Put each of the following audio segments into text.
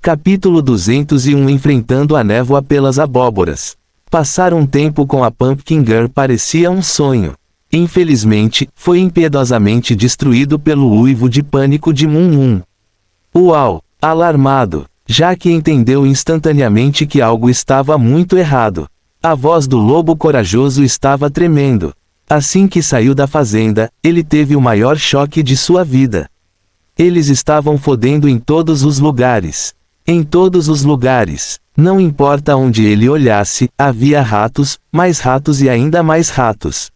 Capítulo 201 Enfrentando a névoa pelas abóboras. Passar um tempo com a Pumpkin Girl parecia um sonho. Infelizmente, foi impiedosamente destruído pelo uivo de pânico de Moon Moon. Uau! Alarmado, Jack entendeu instantaneamente que algo estava muito errado. A voz do lobo corajoso estava tremendo. Assim que saiu da fazenda, ele teve o maior choque de sua vida. Eles estavam fodendo em todos os lugares. Em todos os lugares, não importa onde ele olhasse, havia ratos, mais ratos e ainda mais ratos.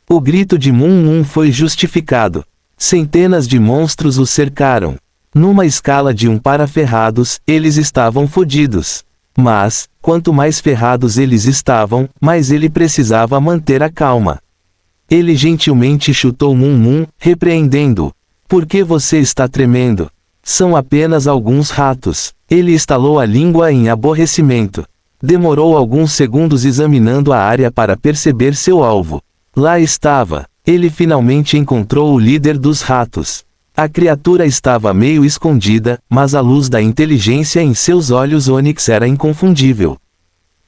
O grito de Moon Moon foi justificado. Centenas de monstros o cercaram. Numa escala de 1 para ferrados, eles estavam fodidos. Mas, quanto mais ferrados eles estavam, mais ele precisava manter a calma. Ele gentilmente chutou Moon Moon, repreendendo-o. Por que você está tremendo? São apenas alguns ratos. Ele estalou a língua em aborrecimento. Demorou alguns segundos examinando a área para perceber seu alvo. Lá estava. Ele finalmente encontrou o líder dos ratos. A criatura estava meio escondida, mas a luz da inteligência em seus olhos ônix era inconfundível.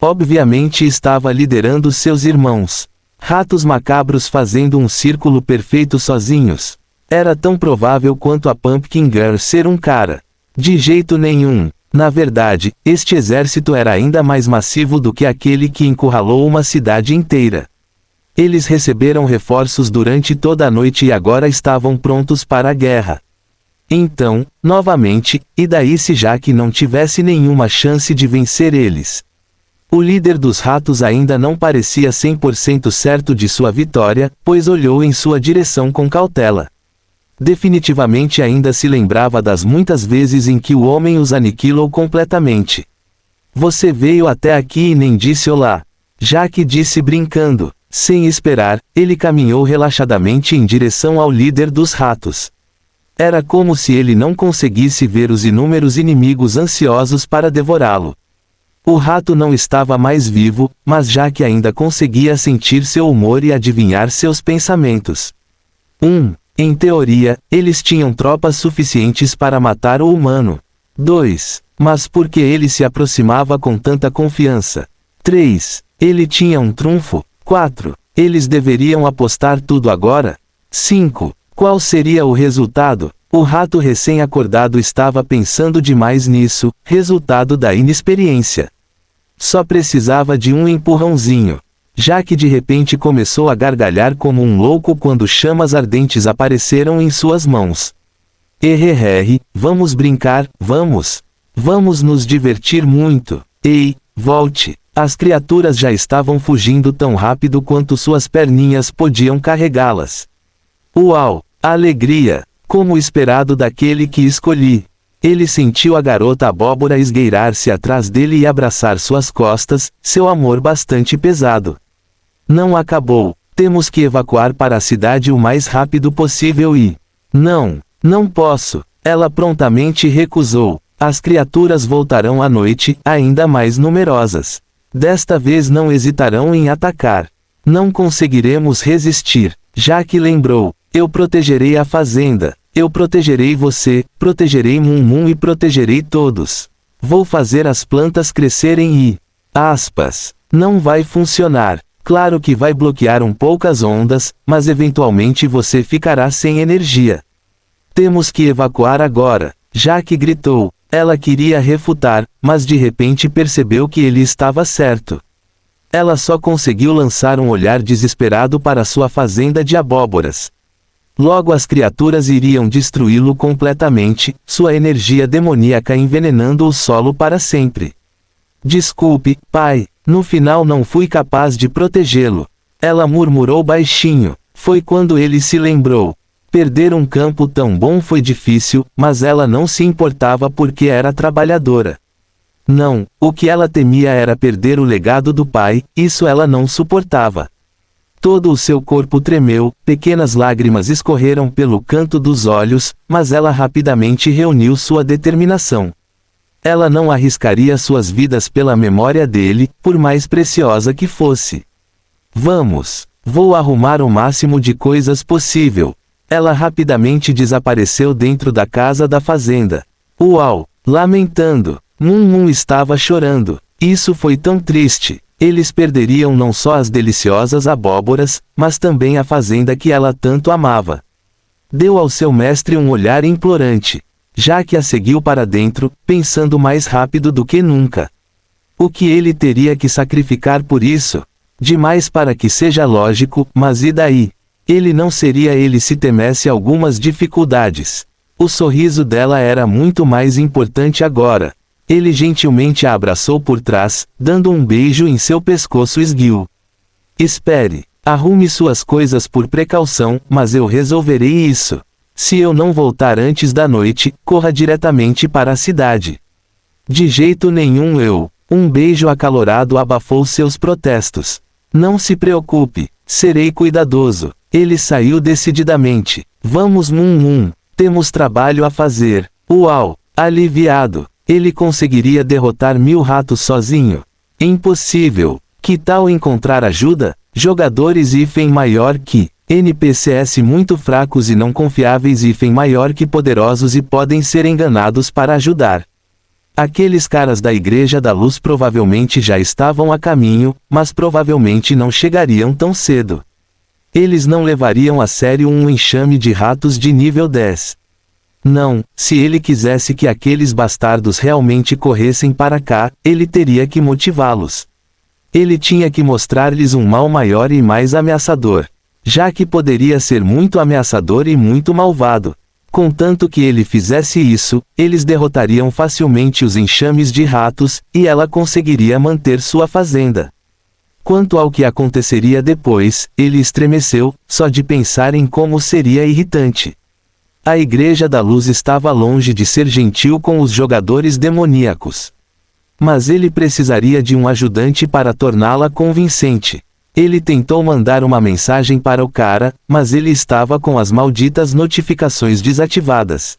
Obviamente estava liderando seus irmãos. Ratos macabros fazendo um círculo perfeito sozinhos. Era tão provável quanto a Pumpkin Girl ser um cara. De jeito nenhum. Na verdade, este exército era ainda mais massivo do que aquele que encurralou uma cidade inteira. Eles receberam reforços durante toda a noite e agora estavam prontos para a guerra. Então, novamente, e daí se Jack não tivesse nenhuma chance de vencer eles? O líder dos ratos ainda não parecia 100% certo de sua vitória, pois olhou em sua direção com cautela. Definitivamente ainda se lembrava das muitas vezes em que o homem os aniquilou completamente. Você veio até aqui e nem disse olá. Jack disse brincando. Sem esperar, ele caminhou relaxadamente em direção ao líder dos ratos. Era como se ele não conseguisse ver os inúmeros inimigos ansiosos para devorá-lo. O rato não estava mais vivo, mas Jack ainda conseguia sentir seu humor e adivinhar seus pensamentos. Em teoria, eles tinham tropas suficientes para matar o humano. 2. Mas por que ele se aproximava com tanta confiança? 3. Ele tinha um trunfo. 4. Eles deveriam apostar tudo agora? 5. Qual seria o resultado? O rato recém-acordado estava pensando demais nisso, resultado da inexperiência. Só precisava de um empurrãozinho. Jack de repente começou a gargalhar como um louco quando chamas ardentes apareceram em suas mãos. Vamos brincar, vamos. Vamos nos divertir muito. Ei, volte. As criaturas já estavam fugindo tão rápido quanto suas perninhas podiam carregá-las. Uau! Alegria! Como esperado daquele que escolhi. Ele sentiu a garota abóbora esgueirar-se atrás dele e abraçar suas costas, seu amor bastante pesado. Não acabou. Temos que evacuar para a cidade o mais rápido possível e... Não posso. Ela prontamente recusou. As criaturas voltarão à noite, ainda mais numerosas. Desta vez não hesitarão em atacar. Não conseguiremos resistir. Jack lembrou. Eu protegerei a fazenda. Eu protegerei você, protegerei Moon Moon e protegerei todos. Vou fazer as plantas crescerem e... Não vai funcionar. Claro que vai bloquear poucas ondas, mas eventualmente você ficará sem energia. Temos que evacuar agora. Jack gritou. Ela queria refutar, mas de repente percebeu que ele estava certo. Ela só conseguiu lançar um olhar desesperado para sua fazenda de abóboras. Logo as criaturas iriam destruí-lo completamente, sua energia demoníaca envenenando o solo para sempre. Desculpe, pai, no final não fui capaz de protegê-lo. Ela murmurou baixinho. Foi quando ele se lembrou. Perder um campo tão bom foi difícil, mas ela não se importava porque era trabalhadora. Não, o que ela temia era perder o legado do pai, isso ela não suportava. Todo o seu corpo tremeu, pequenas lágrimas escorreram pelo canto dos olhos, mas ela rapidamente reuniu sua determinação. Ela não arriscaria suas vidas pela memória dele, por mais preciosa que fosse. Vou arrumar o máximo de coisas possível. Ela rapidamente desapareceu dentro da casa da fazenda. Uau! Lamentando, Mum estava chorando. Isso foi tão triste. Eles perderiam não só as deliciosas abóboras, mas também a fazenda que ela tanto amava. Deu ao seu mestre um olhar implorante. Jaque a seguiu para dentro, pensando mais rápido do que nunca. O que ele teria que sacrificar por isso? Demais para que seja lógico, mas e daí? Ele não seria ele se temesse algumas dificuldades. O sorriso dela era muito mais importante agora. Ele gentilmente a abraçou por trás, dando um beijo em seu pescoço esguio. Espere. Arrume suas coisas por precaução, mas eu resolverei isso. Se eu não voltar antes da noite, corra diretamente para a cidade. De jeito nenhum eu. Um beijo acalorado abafou seus protestos. Não se preocupe, serei cuidadoso. Ele saiu decididamente. Vamos temos trabalho a fazer. Uau, aliviado. Ele conseguiria derrotar 1000 ratos sozinho? Impossível. Que tal encontrar ajuda? Jogadores maior que NPCs muito fracos e não confiáveis maior que poderosos e podem ser enganados para ajudar. Aqueles caras da Igreja da Luz provavelmente já estavam a caminho, mas provavelmente não chegariam tão cedo. Eles não levariam a sério um enxame de ratos de nível 10. Não, se ele quisesse que aqueles bastardos realmente corressem para cá, ele teria que motivá-los. Ele tinha que mostrar-lhes um mal maior e mais ameaçador. Já que poderia ser muito ameaçador e muito malvado. Contanto que ele fizesse isso, eles derrotariam facilmente os enxames de ratos, e ela conseguiria manter sua fazenda. Quanto ao que aconteceria depois, ele estremeceu, só de pensar em como seria irritante. A Igreja da Luz estava longe de ser gentil com os jogadores demoníacos. Mas ele precisaria de um ajudante para torná-la convincente. Ele tentou mandar uma mensagem para o cara, mas ele estava com as malditas notificações desativadas.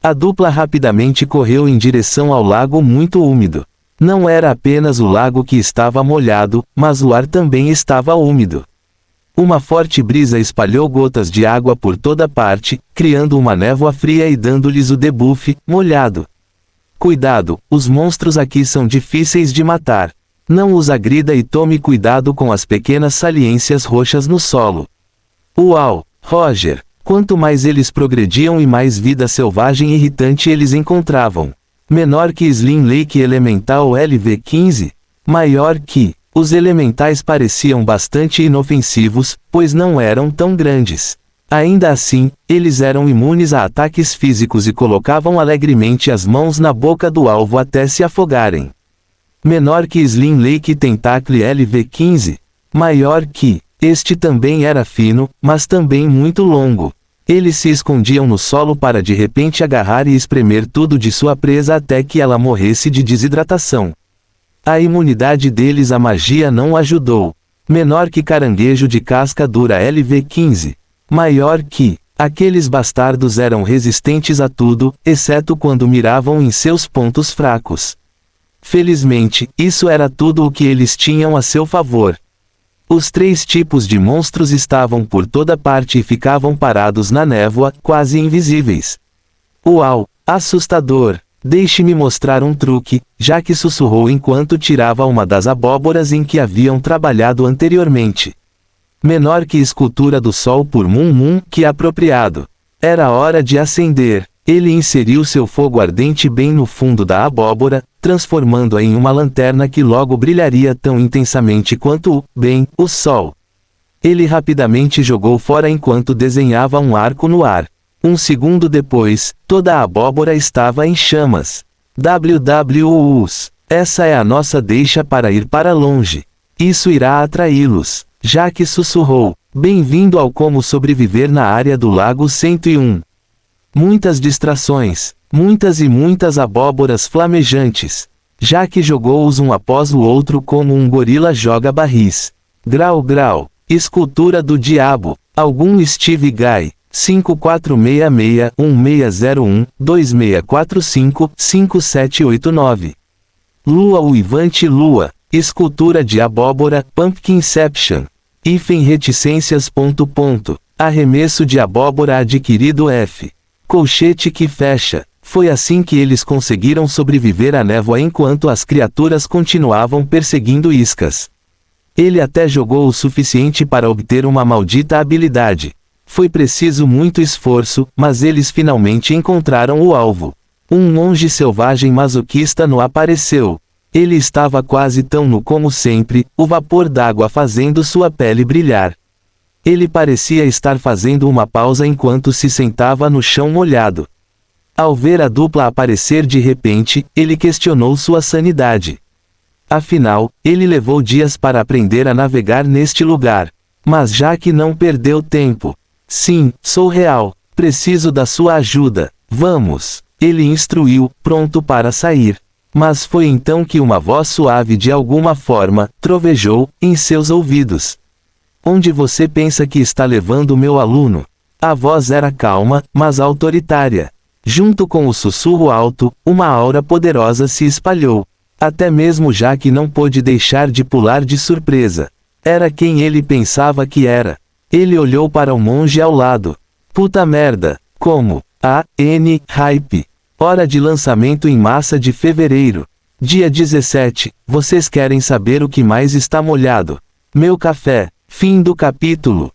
A dupla rapidamente correu em direção ao lago muito úmido. Não era apenas o lago que estava molhado, mas o ar também estava úmido. Uma forte brisa espalhou gotas de água por toda parte, criando uma névoa fria e dando-lhes o debuff, molhado. Cuidado, os monstros aqui são difíceis de matar. Não os agrida e tome cuidado com as pequenas saliências roxas no solo. Uau, Roger! Quanto mais eles progrediam e mais vida selvagem irritante eles encontravam. Menor que Slim Lake Elemental LV-15? Maior que... Os elementais pareciam bastante inofensivos, pois não eram tão grandes. Ainda assim, eles eram imunes a ataques físicos e colocavam alegremente as mãos na boca do alvo até se afogarem. Menor que Slim Lake Tentacle LV-15? Maior que... Este também era fino, mas também muito longo. Eles se escondiam no solo para de repente agarrar e espremer tudo de sua presa até que ela morresse de desidratação. A imunidade deles à magia não ajudou. Menor que Caranguejo de Casca Dura LV-15? Maior que... Aqueles bastardos eram resistentes a tudo, exceto quando miravam em seus pontos fracos. Felizmente, isso era tudo o que eles tinham a seu favor. Os 3 tipos de monstros estavam por toda parte e ficavam parados na névoa, quase invisíveis. Uau, assustador! Deixe-me mostrar um truque, já que sussurrou enquanto tirava uma das abóboras em que haviam trabalhado anteriormente. Menor que escultura do sol por que apropriado. Era hora de acender. Ele inseriu seu fogo ardente bem no fundo da abóbora, transformando-a em uma lanterna que logo brilharia tão intensamente quanto o sol. Ele rapidamente jogou fora enquanto desenhava um arco no ar. Um segundo depois, toda a abóbora estava em chamas. WWUs. Essa é a nossa deixa para ir para longe. Isso irá atraí-los. Jaque sussurrou. Bem-vindo ao Como Sobreviver na Área do Lago 101. Muitas distrações. Muitas e muitas abóboras flamejantes. Jaque jogou-os um após o outro como um gorila joga barris. Grau. Escultura do diabo. Algum Steve Guy. 5466-1601-2645-5789. Lua Uivante Lua. Escultura de abóbora Pumpkinception. Reticências. Arremesso de abóbora adquirido F. Colchete que fecha. Foi assim que eles conseguiram sobreviver à névoa enquanto as criaturas continuavam perseguindo iscas. Ele até jogou o suficiente para obter uma maldita habilidade. Foi preciso muito esforço, mas eles finalmente encontraram o alvo. Um monge selvagem masoquista no apareceu. Ele estava quase tão nu como sempre, o vapor d'água fazendo sua pele brilhar. Ele parecia estar fazendo uma pausa enquanto se sentava no chão molhado. Ao ver a dupla aparecer de repente, ele questionou sua sanidade. Afinal, ele levou dias para aprender a navegar neste lugar. Mas Jack não perdeu tempo. Sim, sou real. Preciso da sua ajuda. Vamos. Ele instruiu, pronto para sair. Mas foi então que uma voz suave de alguma forma, trovejou, em seus ouvidos. Onde você pensa que está levando meu aluno? A voz era calma, mas autoritária. Junto com o sussurro alto, uma aura poderosa se espalhou. Até mesmo Jack não pôde deixar de pular de surpresa. Era quem ele pensava que era. Ele olhou para o monge ao lado. Puta merda, como? Hype. Hora de lançamento em massa de fevereiro. Dia 17, vocês querem saber o que mais está molhado? Meu café. Fim do capítulo.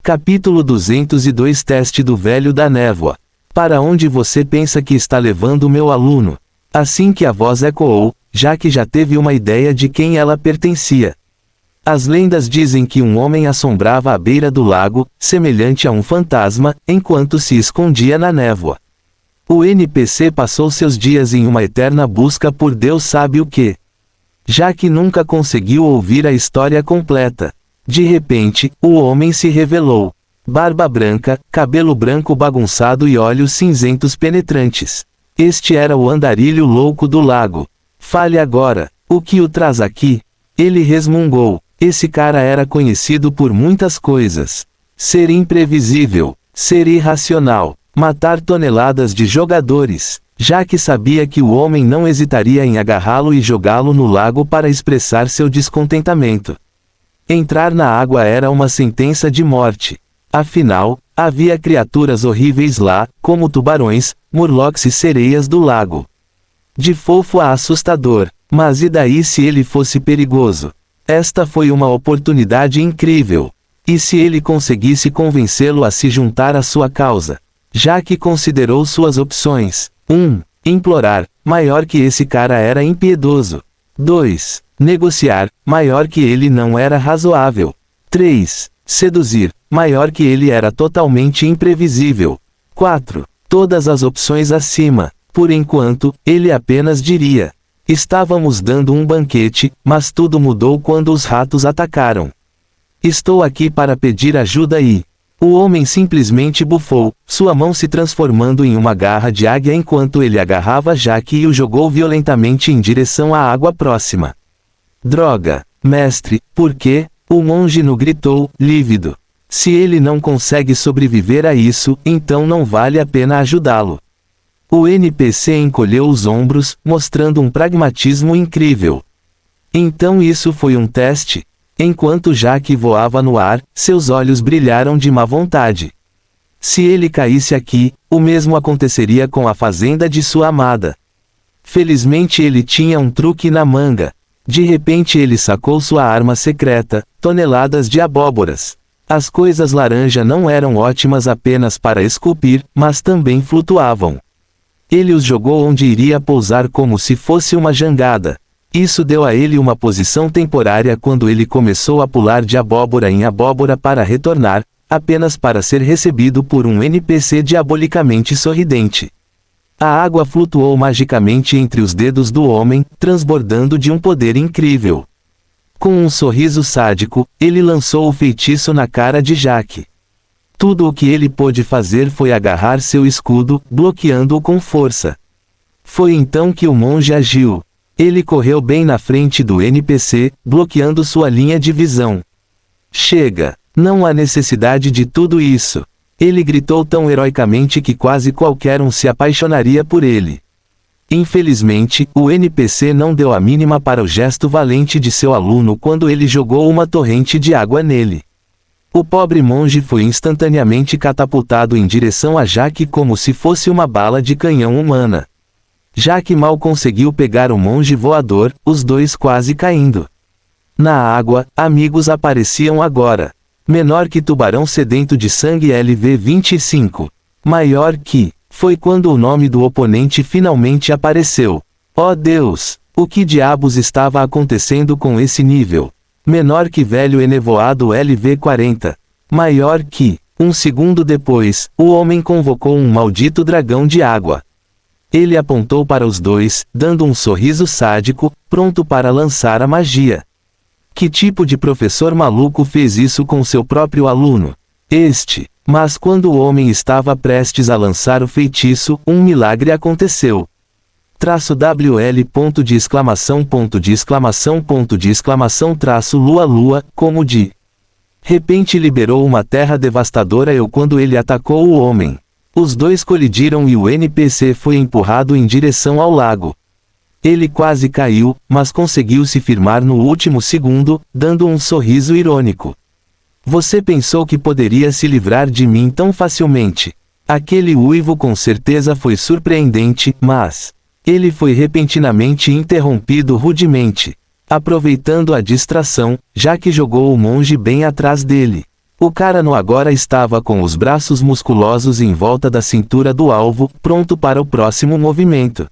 Capítulo 202 Teste do Velho da Névoa. Para onde você pensa que está levando meu aluno? Assim que a voz ecoou, Jack já teve uma ideia de quem ela pertencia. As lendas dizem que um homem assombrava à beira do lago, semelhante a um fantasma, enquanto se escondia na névoa. O NPC passou seus dias em uma eterna busca por Deus sabe o que. Jack nunca conseguiu ouvir a história completa. De repente, o homem se revelou. Barba branca, cabelo branco bagunçado e olhos cinzentos penetrantes. Este era o andarilho louco do lago. Fale agora, o que o traz aqui? Ele resmungou. Esse cara era conhecido por muitas coisas. Ser imprevisível, ser irracional, matar toneladas de jogadores. Jack sabia que o homem não hesitaria em agarrá-lo e jogá-lo no lago para expressar seu descontentamento. Entrar na água era uma sentença de morte. Afinal, havia criaturas horríveis lá, como tubarões, murlocs e sereias do lago. De fofo a assustador. Mas e daí se ele fosse perigoso? Esta foi uma oportunidade incrível. E se ele conseguisse convencê-lo a se juntar à sua causa? Jack considerou suas opções. 1. Implorar, maior que esse cara era impiedoso. 2. Negociar, maior que ele não era razoável. 3. Seduzir, maior que ele era totalmente imprevisível. 4. Todas as opções acima. Por enquanto, ele apenas diria. Estávamos dando um banquete, mas tudo mudou quando os ratos atacaram. Estou aqui para pedir ajuda e... O homem simplesmente bufou, sua mão se transformando em uma garra de águia enquanto ele agarrava Jack e o jogou violentamente em direção à água próxima. Droga, mestre, por quê? O monge no gritou, lívido. Se ele não consegue sobreviver a isso, então não vale a pena ajudá-lo. O NPC encolheu os ombros, mostrando um pragmatismo incrível. Então isso foi um teste? Enquanto Jack voava no ar, seus olhos brilharam de má vontade. Se ele caísse aqui, o mesmo aconteceria com a fazenda de sua amada. Felizmente ele tinha um truque na manga. De repente ele sacou sua arma secreta, toneladas de abóboras. As coisas laranja não eram ótimas apenas para esculpir, mas também flutuavam. Ele os jogou onde iria pousar como se fosse uma jangada. Isso deu a ele uma posição temporária quando ele começou a pular de abóbora em abóbora para retornar, apenas para ser recebido por um NPC diabolicamente sorridente. A água flutuou magicamente entre os dedos do homem, transbordando de um poder incrível. Com um sorriso sádico, ele lançou o feitiço na cara de Jack. Tudo o que ele pôde fazer foi agarrar seu escudo, bloqueando-o com força. Foi então que o monge agiu. Ele correu bem na frente do NPC, bloqueando sua linha de visão. Chega! Não há necessidade de tudo isso. Ele gritou tão heroicamente que quase qualquer um se apaixonaria por ele. Infelizmente, o NPC não deu a mínima para o gesto valente de seu aluno quando ele jogou uma torrente de água nele. O pobre monge foi instantaneamente catapultado em direção a Jaque como se fosse uma bala de canhão humana. Jaque mal conseguiu pegar o monge voador, os dois quase caindo. Na água, amigos apareciam agora. Menor que tubarão sedento de sangue LV-25. Maior que... Foi quando o nome do oponente finalmente apareceu. Oh Deus! O que diabos estava acontecendo com esse nível? Menor que velho enevoado LV-40. Maior que... Um segundo depois, o homem convocou um maldito dragão de água. Ele apontou para os dois, dando um sorriso sádico, pronto para lançar a magia. Que tipo de professor maluco fez isso com seu próprio aluno? Mas quando o homem estava prestes a lançar o feitiço, um milagre aconteceu. _WL. Como de repente liberou uma terra devastadora quando ele atacou o homem. Os dois colidiram e o NPC foi empurrado em direção ao lago. Ele quase caiu, mas conseguiu se firmar no último segundo, dando um sorriso irônico. Você pensou que poderia se livrar de mim tão facilmente? Aquele uivo com certeza foi surpreendente, mas... Ele foi repentinamente interrompido rudemente. Aproveitando a distração, Jaque jogou o monge bem atrás dele. O Carano agora estava com os braços musculosos em volta da cintura do alvo, pronto para o próximo movimento.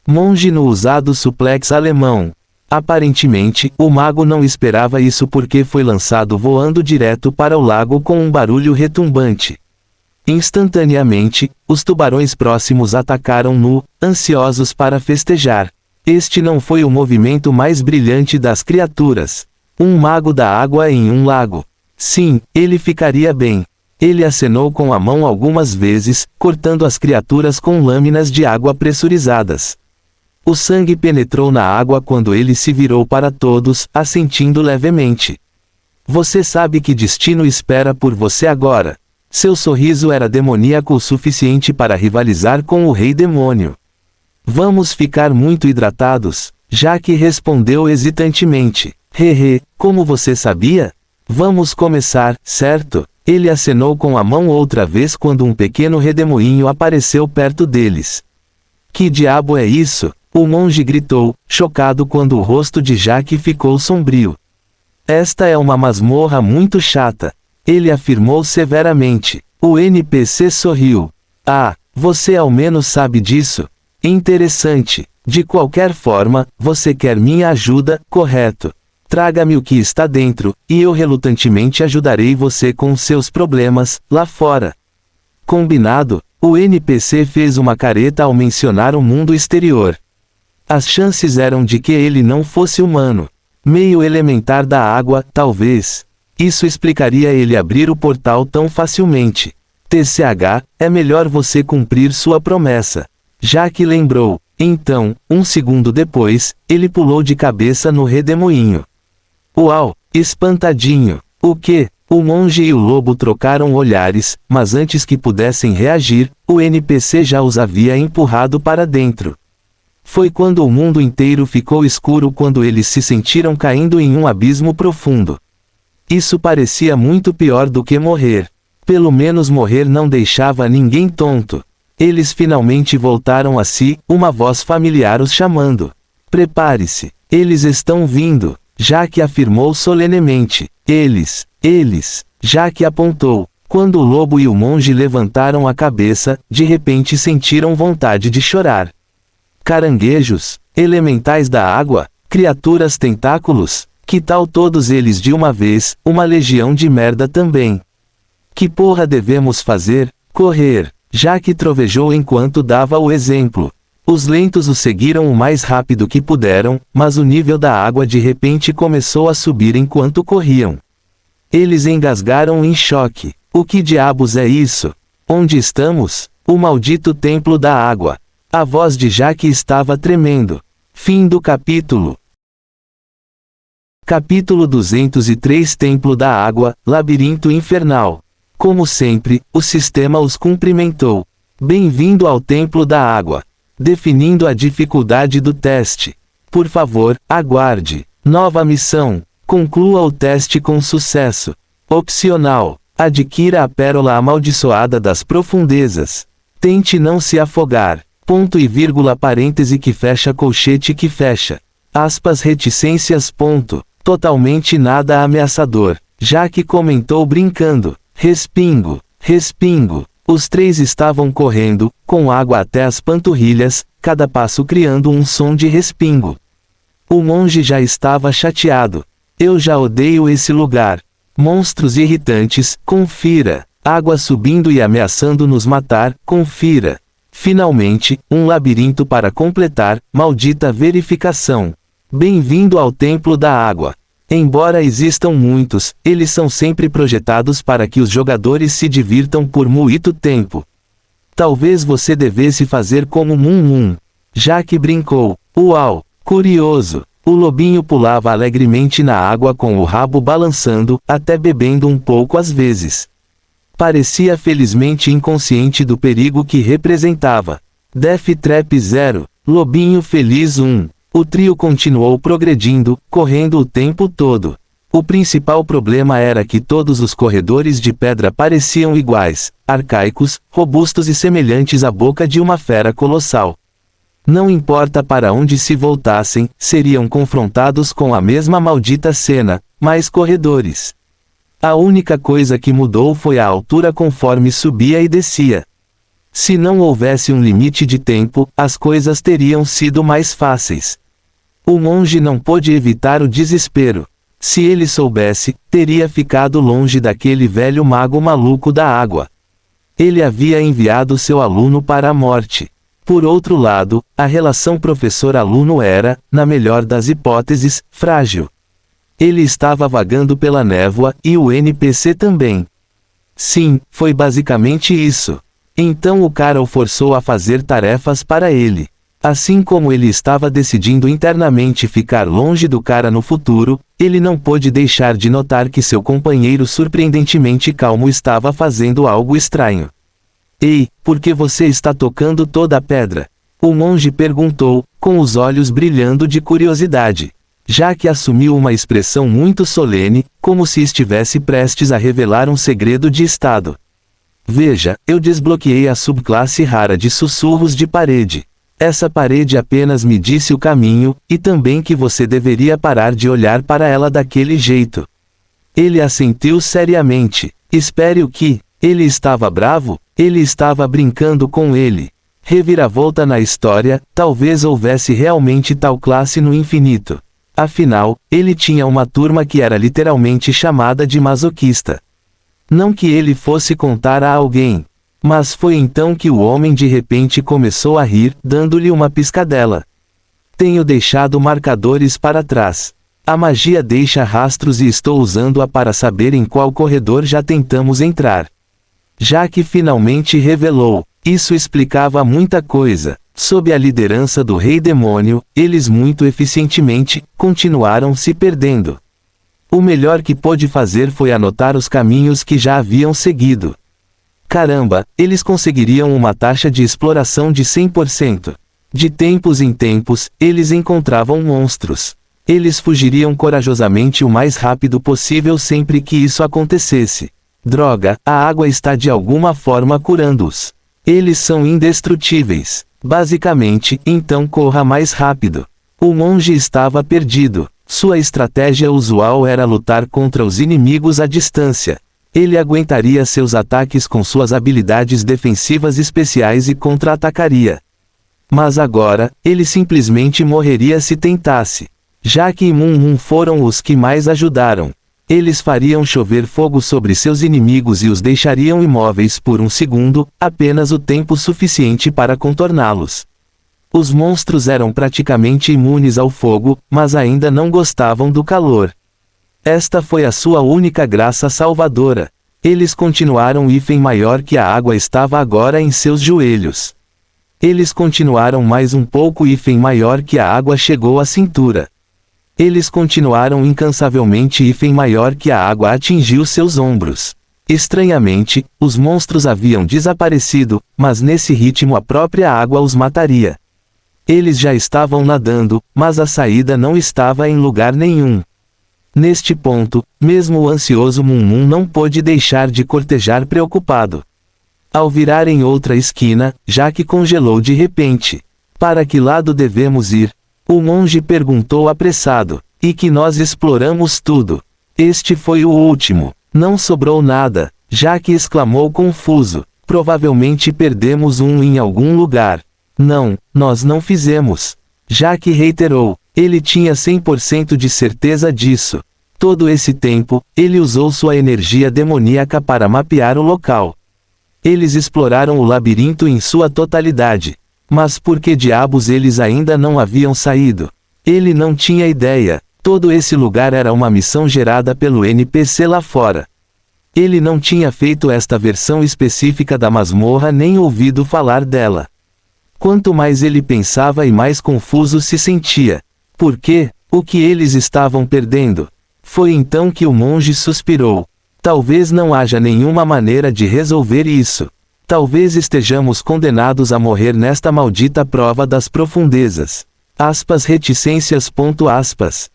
Monge no usado suplex alemão. Aparentemente, o mago não esperava isso porque foi lançado voando direto para o lago com um barulho retumbante. Instantaneamente, os tubarões próximos atacaram ansiosos para festejar. Este não foi o movimento mais brilhante das criaturas. Um mago da água em um lago. Sim, ele ficaria bem. Ele acenou com a mão algumas vezes, cortando as criaturas com lâminas de água pressurizadas. O sangue penetrou na água quando ele se virou para todos, assentindo levemente. Você sabe que destino espera por você agora. Seu sorriso era demoníaco o suficiente para rivalizar com o Rei Demônio. Vamos ficar muito hidratados? Jaque respondeu hesitantemente. Como você sabia? Vamos começar, certo? Ele acenou com a mão outra vez quando um pequeno redemoinho apareceu perto deles. Que diabo é isso? O monge gritou, chocado quando o rosto de Jaque ficou sombrio. Esta é uma masmorra muito chata. Ele afirmou severamente. O NPC sorriu. Ah, você ao menos sabe disso. Interessante. De qualquer forma, você quer minha ajuda, correto? Traga-me o que está dentro, e eu relutantemente ajudarei você com seus problemas, lá fora. Combinado? O NPC fez uma careta ao mencionar o mundo exterior. As chances eram de que ele não fosse humano. Meio elementar da água, talvez. Isso explicaria ele abrir o portal tão facilmente. TCH, é melhor você cumprir sua promessa. Jaque lembrou. Então, um segundo depois, ele pulou de cabeça no redemoinho. Uau! Espantadinho! O quê? O monge e o lobo trocaram olhares, mas antes que pudessem reagir, o NPC já os havia empurrado para dentro. Foi quando o mundo inteiro ficou escuro quando eles se sentiram caindo em um abismo profundo. Isso parecia muito pior do que morrer. Pelo menos morrer não deixava ninguém tonto. Eles finalmente voltaram a si, uma voz familiar os chamando. Prepare-se. Eles estão vindo. Jaque afirmou solenemente. Eles. Jaque apontou. Quando o lobo e o monge levantaram a cabeça, de repente sentiram vontade de chorar. Caranguejos, elementais da água, criaturas tentáculos, que tal todos eles de uma vez, uma legião de merda também. Que porra devemos fazer? Correr. Jaque trovejou enquanto dava o exemplo. Os lentos o seguiram o mais rápido que puderam, mas o nível da água de repente começou a subir enquanto corriam. Eles engasgaram em choque. O que diabos é isso? Onde estamos? O maldito templo da água. A voz de Jaque estava tremendo. Fim do capítulo. Capítulo 203 Templo da Água, Labirinto Infernal. Como sempre, o sistema os cumprimentou. Bem-vindo ao Templo da Água. Definindo a dificuldade do teste. Por favor, aguarde. Nova missão. Conclua o teste com sucesso. Opcional. Adquira a pérola amaldiçoada das profundezas. Tente não se afogar. Ponto e vírgula parêntese que fecha colchete que fecha. Aspas reticências ponto. Totalmente nada ameaçador. Jaque comentou brincando. Respingo. Respingo. Os três estavam correndo, com água até as panturrilhas, cada passo criando um som de respingo. O monge já estava chateado. Eu já odeio esse lugar. Monstros irritantes, confira. Água subindo e ameaçando nos matar, confira. Finalmente, um labirinto para completar, maldita verificação. Bem-vindo ao Templo da Água. Embora existam muitos, eles são sempre projetados para que os jogadores se divirtam por muito tempo. Talvez você devesse fazer como Moon. Jaque brincou. Uau, curioso. O lobinho pulava alegremente na água com o rabo balançando, até bebendo um pouco às vezes. Parecia felizmente inconsciente do perigo que representava. Death Trap 0, Lobinho Feliz 1. O trio continuou progredindo, correndo o tempo todo. O principal problema era que todos os corredores de pedra pareciam iguais, arcaicos, robustos e semelhantes à boca de uma fera colossal. Não importa para onde se voltassem, seriam confrontados com a mesma maldita cena, mais corredores. A única coisa que mudou foi a altura conforme subia e descia. Se não houvesse um limite de tempo, as coisas teriam sido mais fáceis. O monge não pôde evitar o desespero. Se ele soubesse, teria ficado longe daquele velho mago maluco da água. Ele havia enviado seu aluno para a morte. Por outro lado, a relação professor-aluno era, na melhor das hipóteses, frágil. Ele estava vagando pela névoa, e o NPC também. Sim, foi basicamente isso. Então o cara o forçou a fazer tarefas para ele. Assim como ele estava decidindo internamente ficar longe do cara no futuro, ele não pôde deixar de notar que seu companheiro surpreendentemente calmo estava fazendo algo estranho. Ei, por que você está tocando toda a pedra? O monge perguntou, com os olhos brilhando de curiosidade. Jaque assumiu uma expressão muito solene, como se estivesse prestes a revelar um segredo de estado. Veja, eu desbloqueei a subclasse rara de sussurros de parede. Essa parede apenas me disse o caminho, e também que você deveria parar de olhar para ela daquele jeito. Ele assentiu seriamente. Espere o que? Ele estava bravo? Ele estava brincando com ele. Reviravolta na história, talvez houvesse realmente tal classe no infinito. Afinal, ele tinha uma turma que era literalmente chamada de masoquista. Não que ele fosse contar a alguém. Mas foi então que o homem de repente começou a rir, dando-lhe uma piscadela. Tenho deixado marcadores para trás. A magia deixa rastros e estou usando-a para saber em qual corredor já tentamos entrar. Jaque finalmente revelou. Isso explicava muita coisa. Sob a liderança do Rei Demônio, eles muito eficientemente continuaram se perdendo. O melhor que pôde fazer foi anotar os caminhos que já haviam seguido. Caramba, eles conseguiriam uma taxa de exploração de 100%. De tempos em tempos, eles encontravam monstros. Eles fugiriam corajosamente o mais rápido possível sempre que isso acontecesse. Droga, a água está de alguma forma curando-os. Eles são indestrutíveis. Basicamente, então corra mais rápido. O monge estava perdido. Sua estratégia usual era lutar contra os inimigos à distância. Ele aguentaria seus ataques com suas habilidades defensivas especiais e contra-atacaria. Mas agora, ele simplesmente morreria se tentasse. Jaque e Moon foram os que mais ajudaram. Eles fariam chover fogo sobre seus inimigos e os deixariam imóveis por um segundo, apenas o tempo suficiente para contorná-los. Os monstros eram praticamente imunes ao fogo, mas ainda não gostavam do calor. Esta foi a sua única graça salvadora. Eles continuaram maior que a água estava agora em seus joelhos. Eles continuaram mais um pouco maior que a água chegou à cintura. Eles continuaram incansavelmente maior que a água atingiu seus ombros. Estranhamente, os monstros haviam desaparecido, mas nesse ritmo a própria água os mataria. Eles já estavam nadando, mas a saída não estava em lugar nenhum. Neste ponto, mesmo o ansioso Mum não pôde deixar de cortejar preocupado. Ao virar em outra esquina, Jaque congelou de repente. Para que lado devemos ir? O monge perguntou apressado. E que nós exploramos tudo. Este foi o último. Não sobrou nada. Jaque exclamou confuso. Provavelmente perdemos em algum lugar. Não, nós não fizemos. Jaque reiterou. Ele tinha 100% de certeza disso. Todo esse tempo, ele usou sua energia demoníaca para mapear o local. Eles exploraram o labirinto em sua totalidade. Mas por que diabos eles ainda não haviam saído? Ele não tinha ideia. Todo esse lugar era uma missão gerada pelo NPC lá fora. Ele não tinha feito esta versão específica da masmorra nem ouvido falar dela. Quanto mais ele pensava e mais confuso se sentia. Por quê? O que eles estavam perdendo? Foi então que o monge suspirou. Talvez não haja nenhuma maneira de resolver isso. Talvez estejamos condenados a morrer nesta maldita prova das profundezas. Reticências.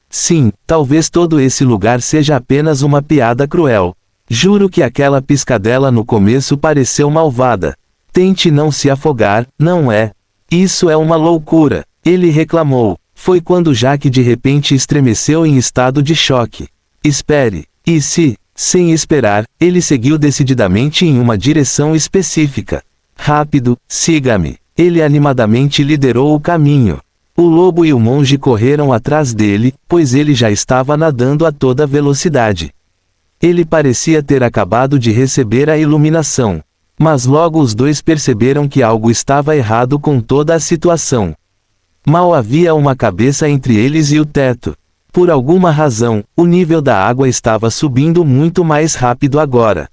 Sim, talvez todo esse lugar seja apenas uma piada cruel. Juro que aquela piscadela no começo pareceu malvada. Tente não se afogar, não é? Isso é uma loucura, ele reclamou. Foi quando Jaque de repente estremeceu em estado de choque. Espere. E se, sem esperar, ele seguiu decididamente em uma direção específica. Rápido, siga-me. Ele animadamente liderou o caminho. O lobo e o monge correram atrás dele, pois ele já estava nadando a toda velocidade. Ele parecia ter acabado de receber a iluminação. Mas logo os dois perceberam que algo estava errado com toda a situação. Mal havia uma cabeça entre eles e o teto. Por alguma razão, o nível da água estava subindo muito mais rápido agora.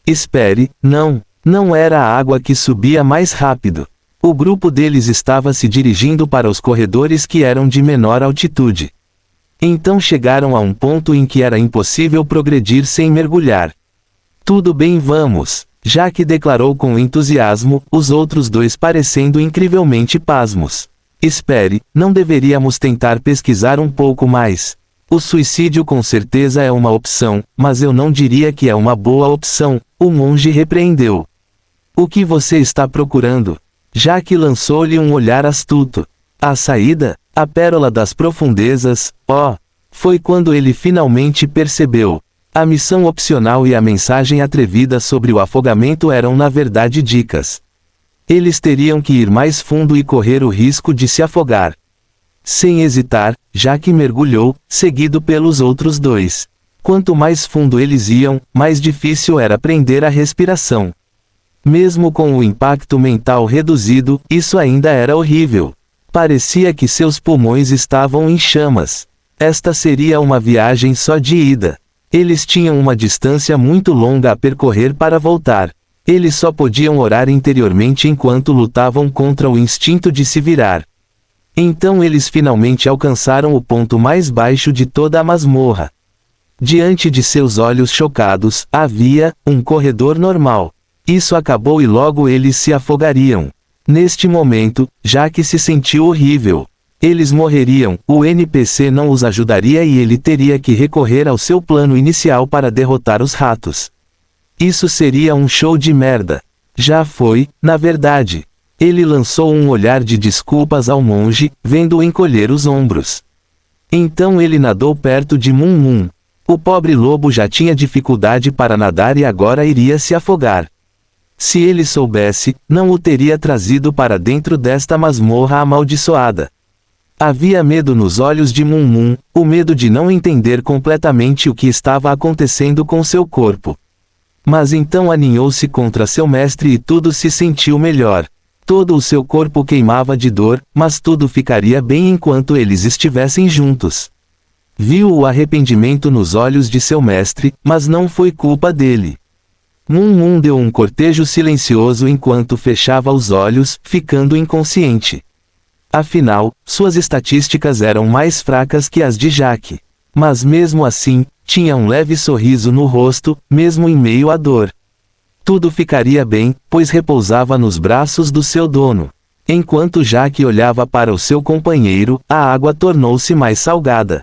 Espere, não era a água que subia mais rápido. O grupo deles estava se dirigindo para os corredores que eram de menor altitude. Então chegaram a um ponto em que era impossível progredir sem mergulhar. Tudo bem, vamos, Jaque declarou com entusiasmo, os outros dois parecendo incrivelmente pasmos. Espere, não deveríamos tentar pesquisar um pouco mais? O suicídio com certeza é uma opção, mas eu não diria que é uma boa opção, o monge repreendeu. O que você está procurando? Jaque lançou-lhe um olhar astuto. A saída? A pérola das profundezas, foi quando ele finalmente percebeu. A missão opcional e a mensagem atrevida sobre o afogamento eram na verdade dicas. Eles teriam que ir mais fundo e correr o risco de se afogar. Sem hesitar, Jaque mergulhou, seguido pelos outros dois. Quanto mais fundo eles iam, mais difícil era prender a respiração. Mesmo com o impacto mental reduzido, isso ainda era horrível. Parecia que seus pulmões estavam em chamas. Esta seria uma viagem só de ida. Eles tinham uma distância muito longa a percorrer para voltar. Eles só podiam orar interiormente enquanto lutavam contra o instinto de se virar. Então eles finalmente alcançaram o ponto mais baixo de toda a masmorra. Diante de seus olhos chocados, havia um corredor normal. Isso acabou e logo eles se afogariam. Neste momento, Jaque se sentiu horrível. Eles morreriam, o NPC não os ajudaria e ele teria que recorrer ao seu plano inicial para derrotar os ratos. Isso seria um show de merda. Já foi, na verdade. Ele lançou um olhar de desculpas ao monge, vendo-o encolher os ombros. Então ele nadou perto de Mum. O pobre lobo já tinha dificuldade para nadar e agora iria se afogar. Se ele soubesse, não o teria trazido para dentro desta masmorra amaldiçoada. Havia medo nos olhos de Mum, o medo de não entender completamente o que estava acontecendo com seu corpo. Mas então aninhou-se contra seu mestre e tudo se sentiu melhor. Todo o seu corpo queimava de dor, mas tudo ficaria bem enquanto eles estivessem juntos. Viu o arrependimento nos olhos de seu mestre, mas não foi culpa dele. Mum deu um cortejo silencioso enquanto fechava os olhos, ficando inconsciente. Afinal, suas estatísticas eram mais fracas que as de Jaque. Mas mesmo assim, tinha um leve sorriso no rosto, mesmo em meio à dor. Tudo ficaria bem, pois repousava nos braços do seu dono. Enquanto Jaque olhava para o seu companheiro, a água tornou-se mais salgada.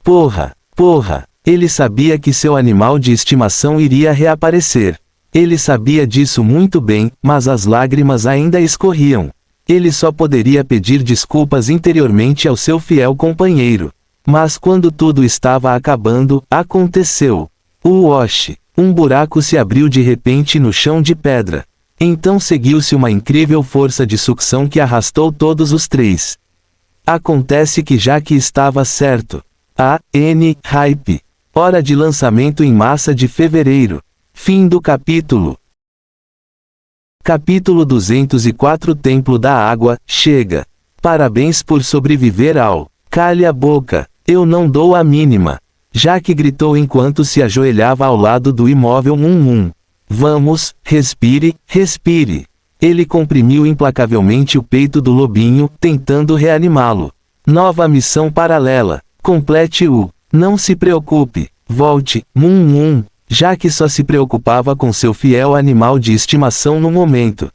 Porra! Porra! Ele sabia que seu animal de estimação iria reaparecer. Ele sabia disso muito bem, mas as lágrimas ainda escorriam. Ele só poderia pedir desculpas interiormente ao seu fiel companheiro. Mas quando tudo estava acabando, aconteceu. Uosh! Um buraco se abriu de repente no chão de pedra. Então seguiu-se uma incrível força de sucção que arrastou todos os três. Acontece que Jack estava certo. Hype. Hora de lançamento em massa de fevereiro. Fim do capítulo. Capítulo 204 Templo da Água, chega. Parabéns por sobreviver ao... Cale a boca, eu não dou a mínima. Jack gritou enquanto se ajoelhava ao lado do imóvel Vamos, respire, respire. Ele comprimiu implacavelmente o peito do lobinho, tentando reanimá-lo. Nova missão paralela. Complete-o. Não se preocupe. Volte, Jack só se preocupava com seu fiel animal de estimação no momento.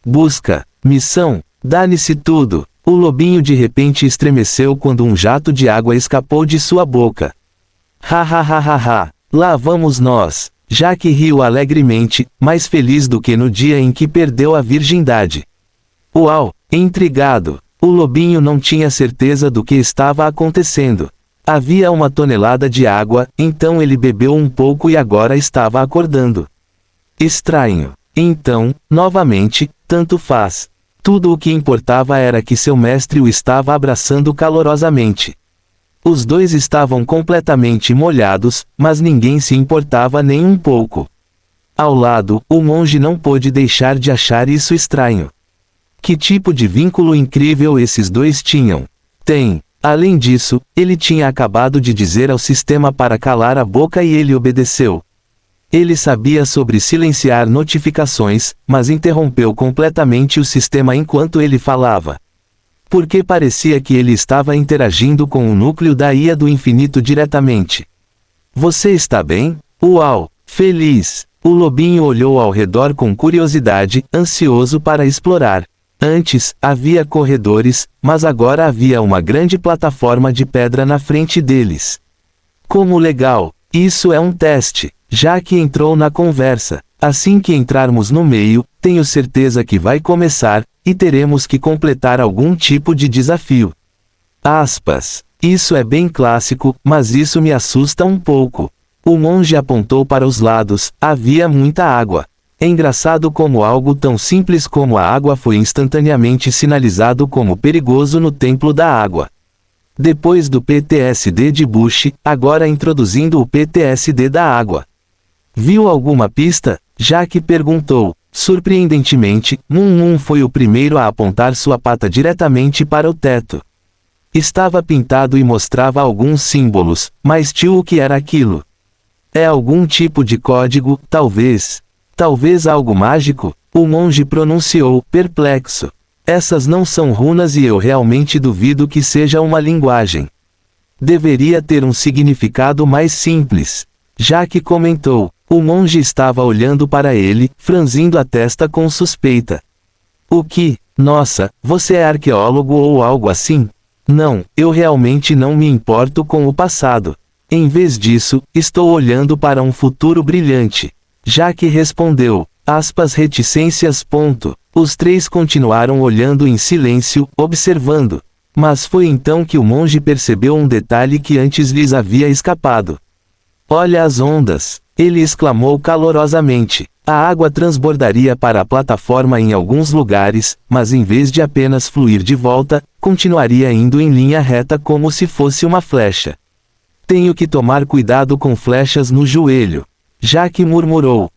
Busca. Missão. Dane-se tudo. O lobinho de repente estremeceu quando um jato de água escapou de sua boca. Lá vamos nós. Jack riu alegremente, mais feliz do que no dia em que perdeu a virgindade. Uau! Intrigado. O lobinho não tinha certeza do que estava acontecendo. Havia 1 tonelada de água, então ele bebeu um pouco e agora estava acordando. Estranho. Então, novamente, tanto faz. Tudo o que importava era que seu mestre o estava abraçando calorosamente. Os dois estavam completamente molhados, mas ninguém se importava nem um pouco. Ao lado, o monge não pôde deixar de achar isso estranho. Que tipo de vínculo incrível esses dois tinham? Além disso, ele tinha acabado de dizer ao sistema para calar a boca e ele obedeceu. Ele sabia sobre silenciar notificações, mas interrompeu completamente o sistema enquanto ele falava. Porque parecia que ele estava interagindo com o núcleo da IA do infinito diretamente. Você está bem? Uau! Feliz! O lobinho olhou ao redor com curiosidade, ansioso para explorar. Antes, havia corredores, mas agora havia uma grande plataforma de pedra na frente deles. Como legal! Isso é um teste. Jack entrou na conversa. Assim que entrarmos no meio, tenho certeza que vai começar, e teremos que completar algum tipo de desafio. Isso é bem clássico, mas isso me assusta um pouco. O monge apontou para os lados, havia muita água. É engraçado como algo tão simples como a água foi instantaneamente sinalizado como perigoso no Templo da Água. Depois do PTSD de Bush, agora introduzindo o PTSD da água. Viu alguma pista? Jack perguntou. Surpreendentemente, foi o primeiro a apontar sua pata diretamente para o teto. Estava pintado e mostrava alguns símbolos, mas tio, o que era aquilo? É algum tipo de código, talvez. Talvez algo mágico? O monge pronunciou, perplexo. Essas não são runas e eu realmente duvido que seja uma linguagem. Deveria ter um significado mais simples. Jack comentou. O monge estava olhando para ele, franzindo a testa com suspeita. O que? Nossa, você é arqueólogo ou algo assim? Não, eu realmente não me importo com o passado. Em vez disso, estou olhando para um futuro brilhante. Jack respondeu. Reticências. Os três continuaram olhando em silêncio, observando. Mas foi então que o monge percebeu um detalhe que antes lhes havia escapado. Olha as ondas! Ele exclamou calorosamente. A água transbordaria para a plataforma em alguns lugares, mas em vez de apenas fluir de volta, continuaria indo em linha reta como se fosse uma flecha. Tenho que tomar cuidado com flechas no joelho. Jack murmurou.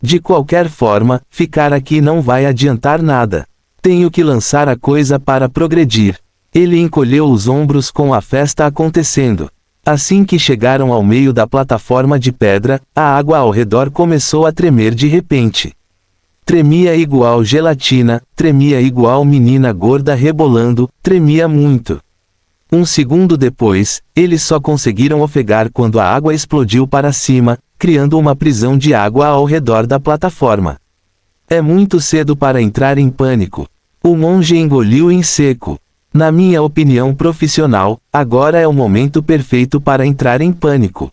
De qualquer forma, ficar aqui não vai adiantar nada. Tenho que lançar a coisa para progredir. Ele encolheu os ombros com a festa acontecendo. Assim que chegaram ao meio da plataforma de pedra, a água ao redor começou a tremer de repente. Tremia igual gelatina, tremia igual menina gorda rebolando, tremia muito. Um segundo depois, eles só conseguiram ofegar quando a água explodiu para cima, criando uma prisão de água ao redor da plataforma. É muito cedo para entrar em pânico. O monge engoliu em seco. Na minha opinião profissional, agora é o momento perfeito para entrar em pânico.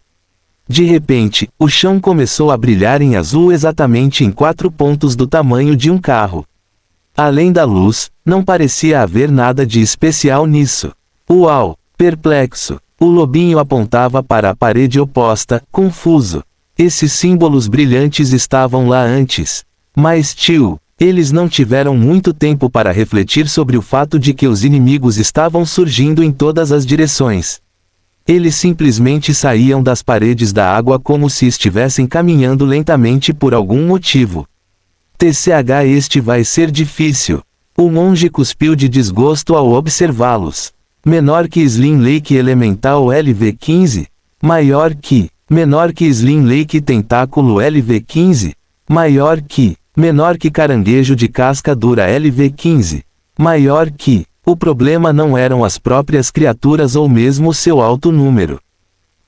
De repente, o chão começou a brilhar em azul exatamente em 4 pontos do tamanho de um carro. Além da luz, não parecia haver nada de especial nisso. Uau! Perplexo, o lobinho apontava para a parede oposta, confuso. Esses símbolos brilhantes estavam lá antes. Mas tio, eles não tiveram muito tempo para refletir sobre o fato de que os inimigos estavam surgindo em todas as direções. Eles simplesmente saíam das paredes da água como se estivessem caminhando lentamente por algum motivo. TCH, este vai ser difícil. O monge cuspiu de desgosto ao observá-los. Menor que Slim Lake Elemental LV15. Maior que. Menor que Slim Lake Tentáculo LV15. Maior que. Menor que Caranguejo de Casca Dura LV15. Maior que. O problema não eram as próprias criaturas ou mesmo seu alto número.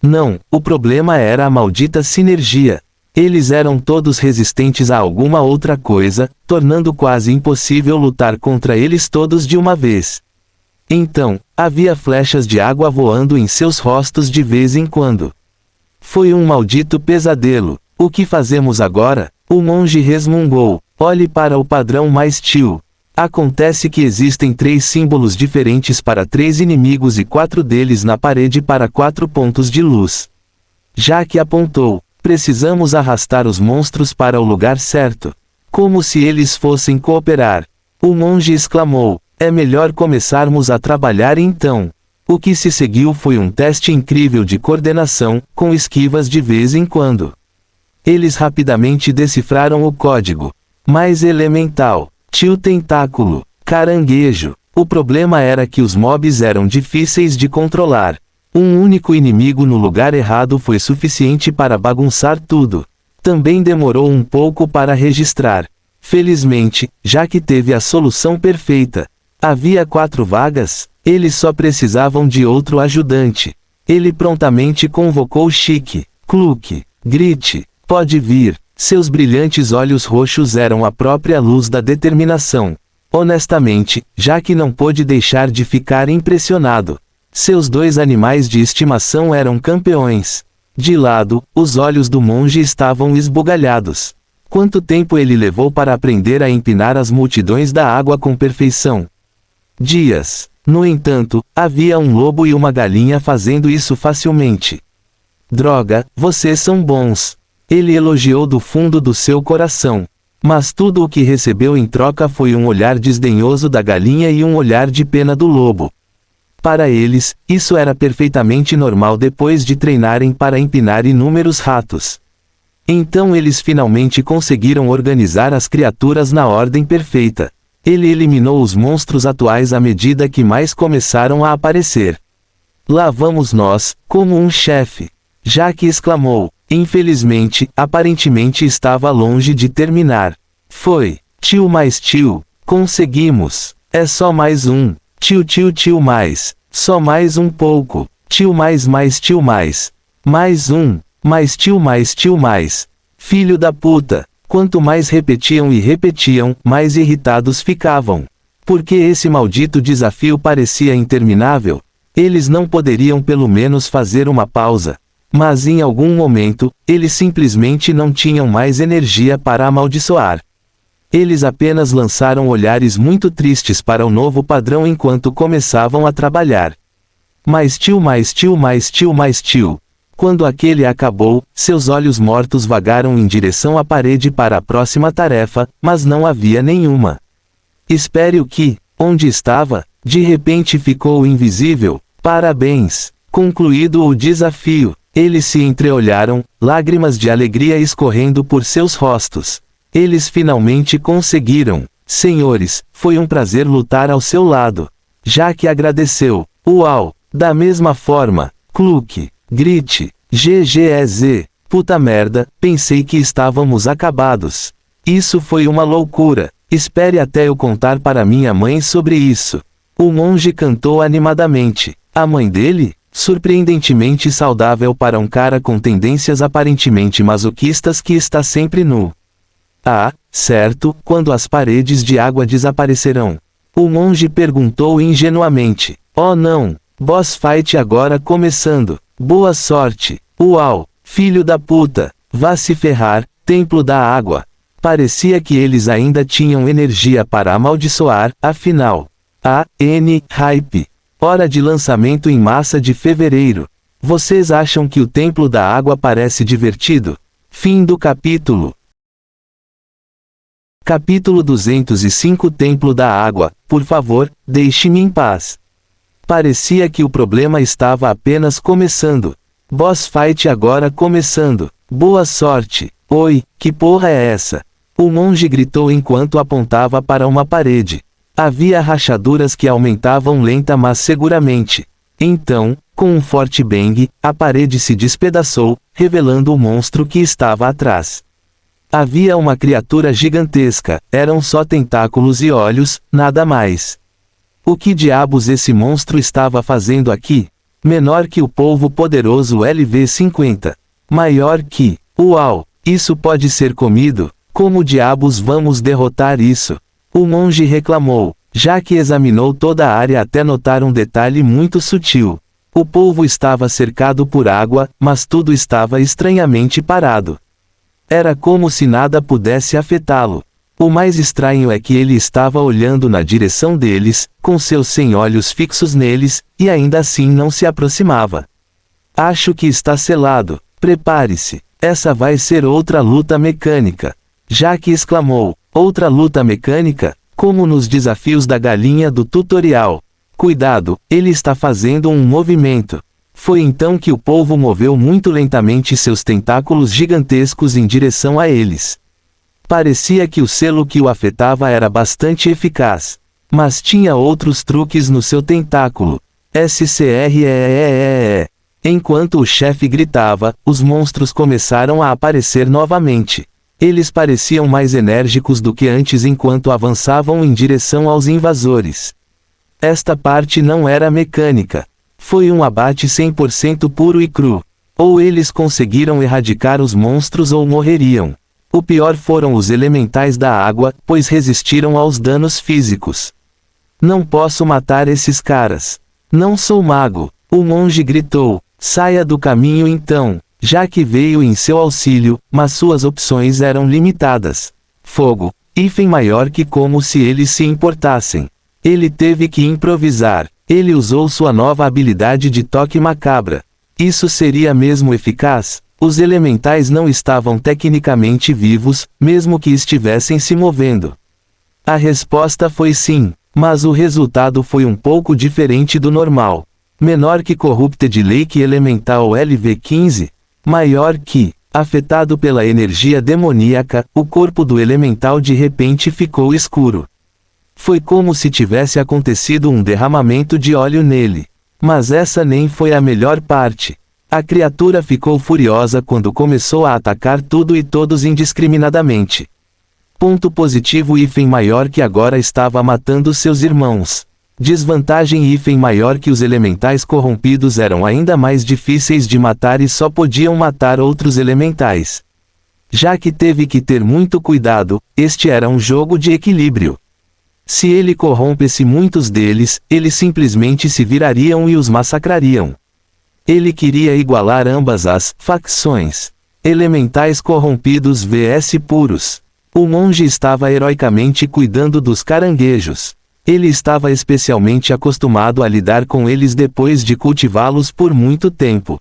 Não, o problema era a maldita sinergia. Eles eram todos resistentes a alguma outra coisa, tornando quase impossível lutar contra eles todos de uma vez. Então, havia flechas de água voando em seus rostos de vez em quando. Foi um maldito pesadelo. O que fazemos agora? O monge resmungou. Olhe para o padrão mais tio. Acontece que existem 3 símbolos diferentes para 3 inimigos e 4 deles na parede para 4 pontos de luz. Já que apontou, precisamos arrastar os monstros para o lugar certo. Como se eles fossem cooperar. O monge exclamou. É melhor começarmos a trabalhar então. O que se seguiu foi um teste incrível de coordenação, com esquivas de vez em quando. Eles rapidamente decifraram o código. Mais elemental. Tio Tentáculo. Caranguejo. O problema era que os mobs eram difíceis de controlar. Um único inimigo no lugar errado foi suficiente para bagunçar tudo. Também demorou um pouco para registrar. Felizmente, já que teve a solução perfeita. Havia 4 vagas, eles só precisavam de outro ajudante. Ele prontamente convocou Chique. Cluque. Grit. Pode vir. Seus brilhantes olhos roxos eram a própria luz da determinação. Honestamente, já que não pôde deixar de ficar impressionado. Seus 2 animais de estimação eram campeões. De lado, os olhos do monge estavam esbugalhados. Quanto tempo ele levou para aprender a empinar as multidões da água com perfeição? Dias. No entanto, havia um lobo e uma galinha fazendo isso facilmente. Droga, vocês são bons. Ele elogiou do fundo do seu coração. Mas tudo o que recebeu em troca foi um olhar desdenhoso da galinha e um olhar de pena do lobo. Para eles, isso era perfeitamente normal depois de treinarem para empinar inúmeros ratos. Então eles finalmente conseguiram organizar as criaturas na ordem perfeita. Ele eliminou os monstros atuais à medida que mais começaram a aparecer. Lá vamos nós, como um chefe. Jaque exclamou. Infelizmente, aparentemente estava longe de terminar. Foi. Tio mais tio. Conseguimos. É só mais um. Tio mais. Só mais um pouco. Tio mais tio mais. Mais um. Mais tio mais. Filho da puta. Quanto mais repetiam e repetiam, mais irritados ficavam. Porque esse maldito desafio parecia interminável. Eles não poderiam pelo menos fazer uma pausa. Mas em algum momento, eles simplesmente não tinham mais energia para amaldiçoar. Eles apenas lançaram olhares muito tristes para o novo padrão enquanto começavam a trabalhar. Mais tio. Quando aquele acabou, seus olhos mortos vagaram em direção à parede para a próxima tarefa, mas não havia nenhuma. Espere o que? Onde estava? De repente ficou invisível. Parabéns! Concluído o desafio. Eles se entreolharam, lágrimas de alegria escorrendo por seus rostos. Eles finalmente conseguiram. Senhores, foi um prazer lutar ao seu lado. Jaque agradeceu. Uau! Da mesma forma. Cluque. Grit. GGEZ. Puta merda, pensei que estávamos acabados. Isso foi uma loucura. Espere até eu contar para minha mãe sobre isso. O monge cantou animadamente. A mãe dele? Surpreendentemente saudável para um cara com tendências aparentemente masoquistas que está sempre nu. Ah, certo, quando as paredes de água desaparecerão. O monge perguntou ingenuamente. Oh não! Boss fight agora começando. Boa sorte. Uau! Filho da puta! Vá se ferrar, templo da água. Parecia que eles ainda tinham energia para amaldiçoar, afinal. Hype. Hora de lançamento em massa de fevereiro. Vocês acham que o templo da água parece divertido? Fim do capítulo. Capítulo 205 Templo da Água, por favor, deixe-me em paz. Parecia que o problema estava apenas começando. Boss fight agora começando. Boa sorte. Oi, que porra é essa? O monge gritou enquanto apontava para uma parede. Havia rachaduras que aumentavam lenta mas seguramente. Então, com um forte bang, a parede se despedaçou, revelando o monstro que estava atrás. Havia uma criatura gigantesca, eram só tentáculos e olhos, nada mais. O que diabos esse monstro estava fazendo aqui? Menor que o polvo poderoso LV-50. Maior que... Uau! Isso pode ser comido? Como diabos vamos derrotar isso? O monge reclamou, já que examinou toda a área até notar um detalhe muito sutil. O polvo estava cercado por água, mas tudo estava estranhamente parado. Era como se nada pudesse afetá-lo. O mais estranho é que ele estava olhando na direção deles, com seus 100 olhos fixos neles, e ainda assim não se aproximava. Acho que está selado. Prepare-se. Essa vai ser outra luta mecânica. Jack exclamou. Outra luta mecânica? Como nos desafios da galinha do tutorial. Cuidado, ele está fazendo um movimento. Foi então que o polvo moveu muito lentamente seus tentáculos gigantescos em direção a eles. Parecia que o selo que o afetava era bastante eficaz. Mas tinha outros truques no seu tentáculo. SCREEE. Enquanto o chefe gritava, os monstros começaram a aparecer novamente. Eles pareciam mais enérgicos do que antes enquanto avançavam em direção aos invasores. Esta parte não era mecânica. Foi um abate 100% puro e cru. Ou eles conseguiram erradicar os monstros ou morreriam. O pior foram os elementais da água, pois resistiram aos danos físicos. Não posso matar esses caras. Não sou mago. O monge gritou. Saia do caminho então. Já que veio em seu auxílio, mas suas opções eram limitadas. Fogo. Hífen maior que como se eles se importassem. Ele teve que improvisar. Ele usou sua nova habilidade de toque macabra. Isso seria mesmo eficaz? Os elementais não estavam tecnicamente vivos, mesmo que estivessem se movendo. A resposta foi sim, mas o resultado foi um pouco diferente do normal. Menor que Corrupted Lake Elemental LV-15, maior que, afetado pela energia demoníaca, o corpo do elemental de repente ficou escuro. Foi como se tivesse acontecido um derramamento de óleo nele. Mas essa nem foi a melhor parte. A criatura ficou furiosa quando começou a atacar tudo e todos indiscriminadamente. Ponto positivo hífen maior que agora estava matando seus irmãos. Desvantagem hífen maior que os elementais corrompidos eram ainda mais difíceis de matar e só podiam matar outros elementais. Já que teve que ter muito cuidado, este era um jogo de equilíbrio. Se ele corrompesse muitos deles, eles simplesmente se virariam e os massacrariam. Ele queria igualar ambas as facções. Elementais corrompidos vs puros. O monge estava heroicamente cuidando dos caranguejos. Ele estava especialmente acostumado a lidar com eles depois de cultivá-los por muito tempo.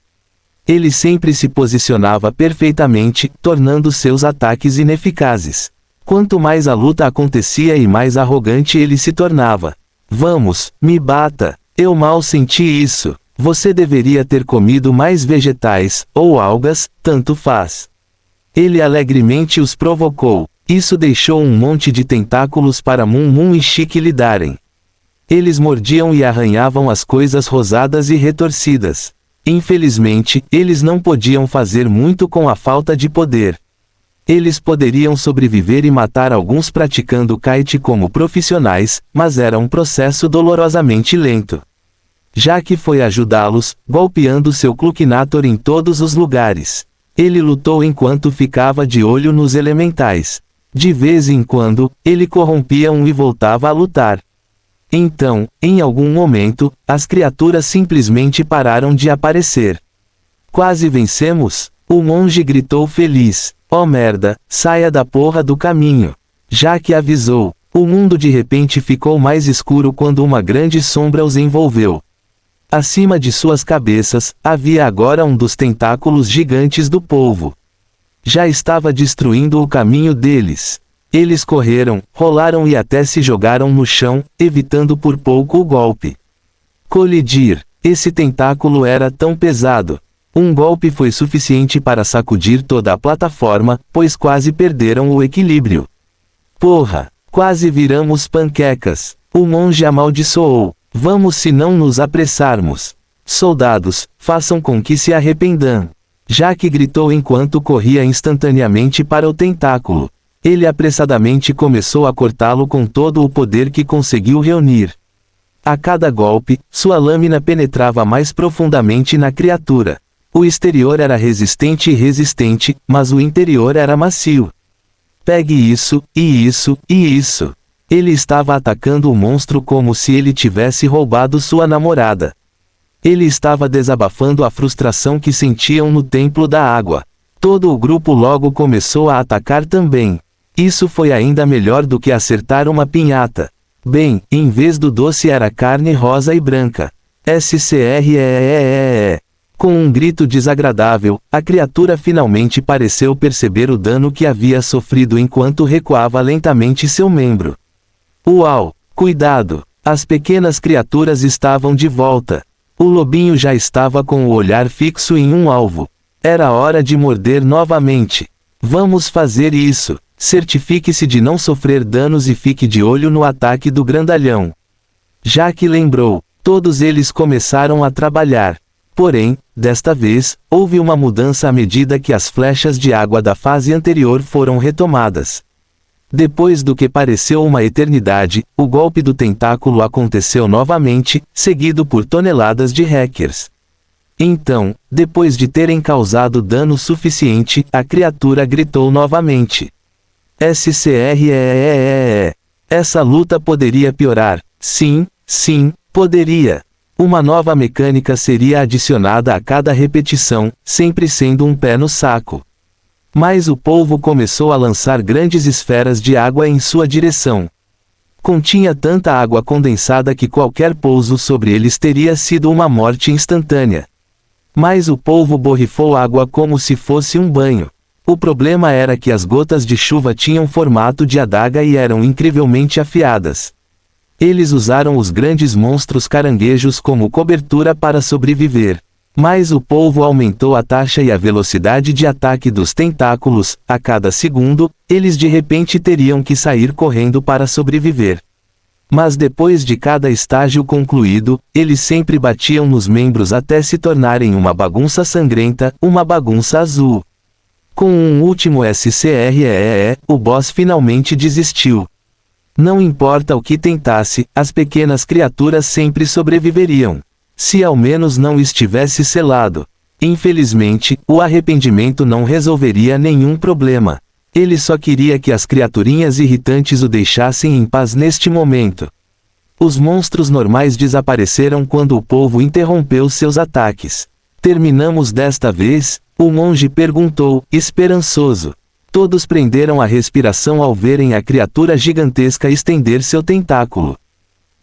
Ele sempre se posicionava perfeitamente, tornando seus ataques ineficazes. Quanto mais a luta acontecia e mais arrogante ele se tornava. Vamos, me bata. Eu mal senti isso. Você deveria ter comido mais vegetais, ou algas, tanto faz. Ele alegremente os provocou. Isso deixou um monte de tentáculos para Mum Mum e Chique lidarem. Eles mordiam e arranhavam as coisas rosadas e retorcidas. Infelizmente, eles não podiam fazer muito com a falta de poder. Eles poderiam sobreviver e matar alguns praticando kite como profissionais, mas era um processo dolorosamente lento. Jack foi ajudá-los, golpeando seu Clukinator em todos os lugares. Ele lutou enquanto ficava de olho nos elementais. De vez em quando, ele corrompia um e voltava a lutar. Então, em algum momento, as criaturas simplesmente pararam de aparecer. Quase vencemos? O monge gritou feliz. Oh merda, saia da porra do caminho. Jack avisou. O mundo de repente ficou mais escuro quando uma grande sombra os envolveu. Acima de suas cabeças, havia agora um dos tentáculos gigantes do polvo. Já estava destruindo o caminho deles. Eles correram, rolaram e até se jogaram no chão, evitando por pouco o golpe. Colidir. Esse tentáculo era tão pesado. Um golpe foi suficiente para sacudir toda a plataforma, pois quase perderam o equilíbrio. Porra! Quase viramos panquecas. O monge amaldiçoou. Vamos se não nos apressarmos. Soldados, façam com que se arrependam. Jack gritou enquanto corria instantaneamente para o tentáculo. Ele apressadamente começou a cortá-lo com todo o poder que conseguiu reunir. A cada golpe, sua lâmina penetrava mais profundamente na criatura. O exterior era resistente e resistente, mas o interior era macio. Pegue isso, e isso, e isso. Ele estava atacando o monstro como se ele tivesse roubado sua namorada. Ele estava desabafando a frustração que sentiam no Templo da Água. Todo o grupo logo começou a atacar também. Isso foi ainda melhor do que acertar uma pinhata. Bem, em vez do doce era carne rosa e branca. SCREEE. Com um grito desagradável, a criatura finalmente pareceu perceber o dano que havia sofrido enquanto recuava lentamente seu membro. Uau! Cuidado! As pequenas criaturas estavam de volta. O lobinho já estava com o olhar fixo em um alvo. Era hora de morder novamente. Vamos fazer isso. Certifique-se de não sofrer danos e fique de olho no ataque do grandalhão. Jack lembrou. Todos eles começaram a trabalhar. Porém, desta vez, houve uma mudança à medida que as flechas de água da fase anterior foram retomadas. Depois do que pareceu uma eternidade, o golpe do tentáculo aconteceu novamente, seguido por toneladas de hackers. Então, depois de terem causado dano suficiente, a criatura gritou novamente. SCREEE. Essa luta poderia piorar. Sim, poderia. Uma nova mecânica seria adicionada a cada repetição, sempre sendo um pé no saco. Mas o polvo começou a lançar grandes esferas de água em sua direção. Continha tanta água condensada que qualquer pouso sobre eles teria sido uma morte instantânea. Mas o polvo borrifou água como se fosse um banho. O problema era que as gotas de chuva tinham formato de adaga e eram incrivelmente afiadas. Eles usaram os grandes monstros caranguejos como cobertura para sobreviver. Mas o polvo aumentou a taxa e a velocidade de ataque dos tentáculos. A cada segundo, eles de repente teriam que sair correndo para sobreviver. Mas depois de cada estágio concluído, eles sempre batiam nos membros até se tornarem uma bagunça sangrenta, uma bagunça azul. Com um último SCREE, o boss finalmente desistiu. Não importa o que tentasse, as pequenas criaturas sempre sobreviveriam. Se ao menos não estivesse selado. Infelizmente, o arrependimento não resolveria nenhum problema. Ele só queria que as criaturinhas irritantes o deixassem em paz neste momento. Os monstros normais desapareceram quando o polvo interrompeu seus ataques. Terminamos desta vez? O monge perguntou, esperançoso. Todos prenderam a respiração ao verem a criatura gigantesca estender seu tentáculo.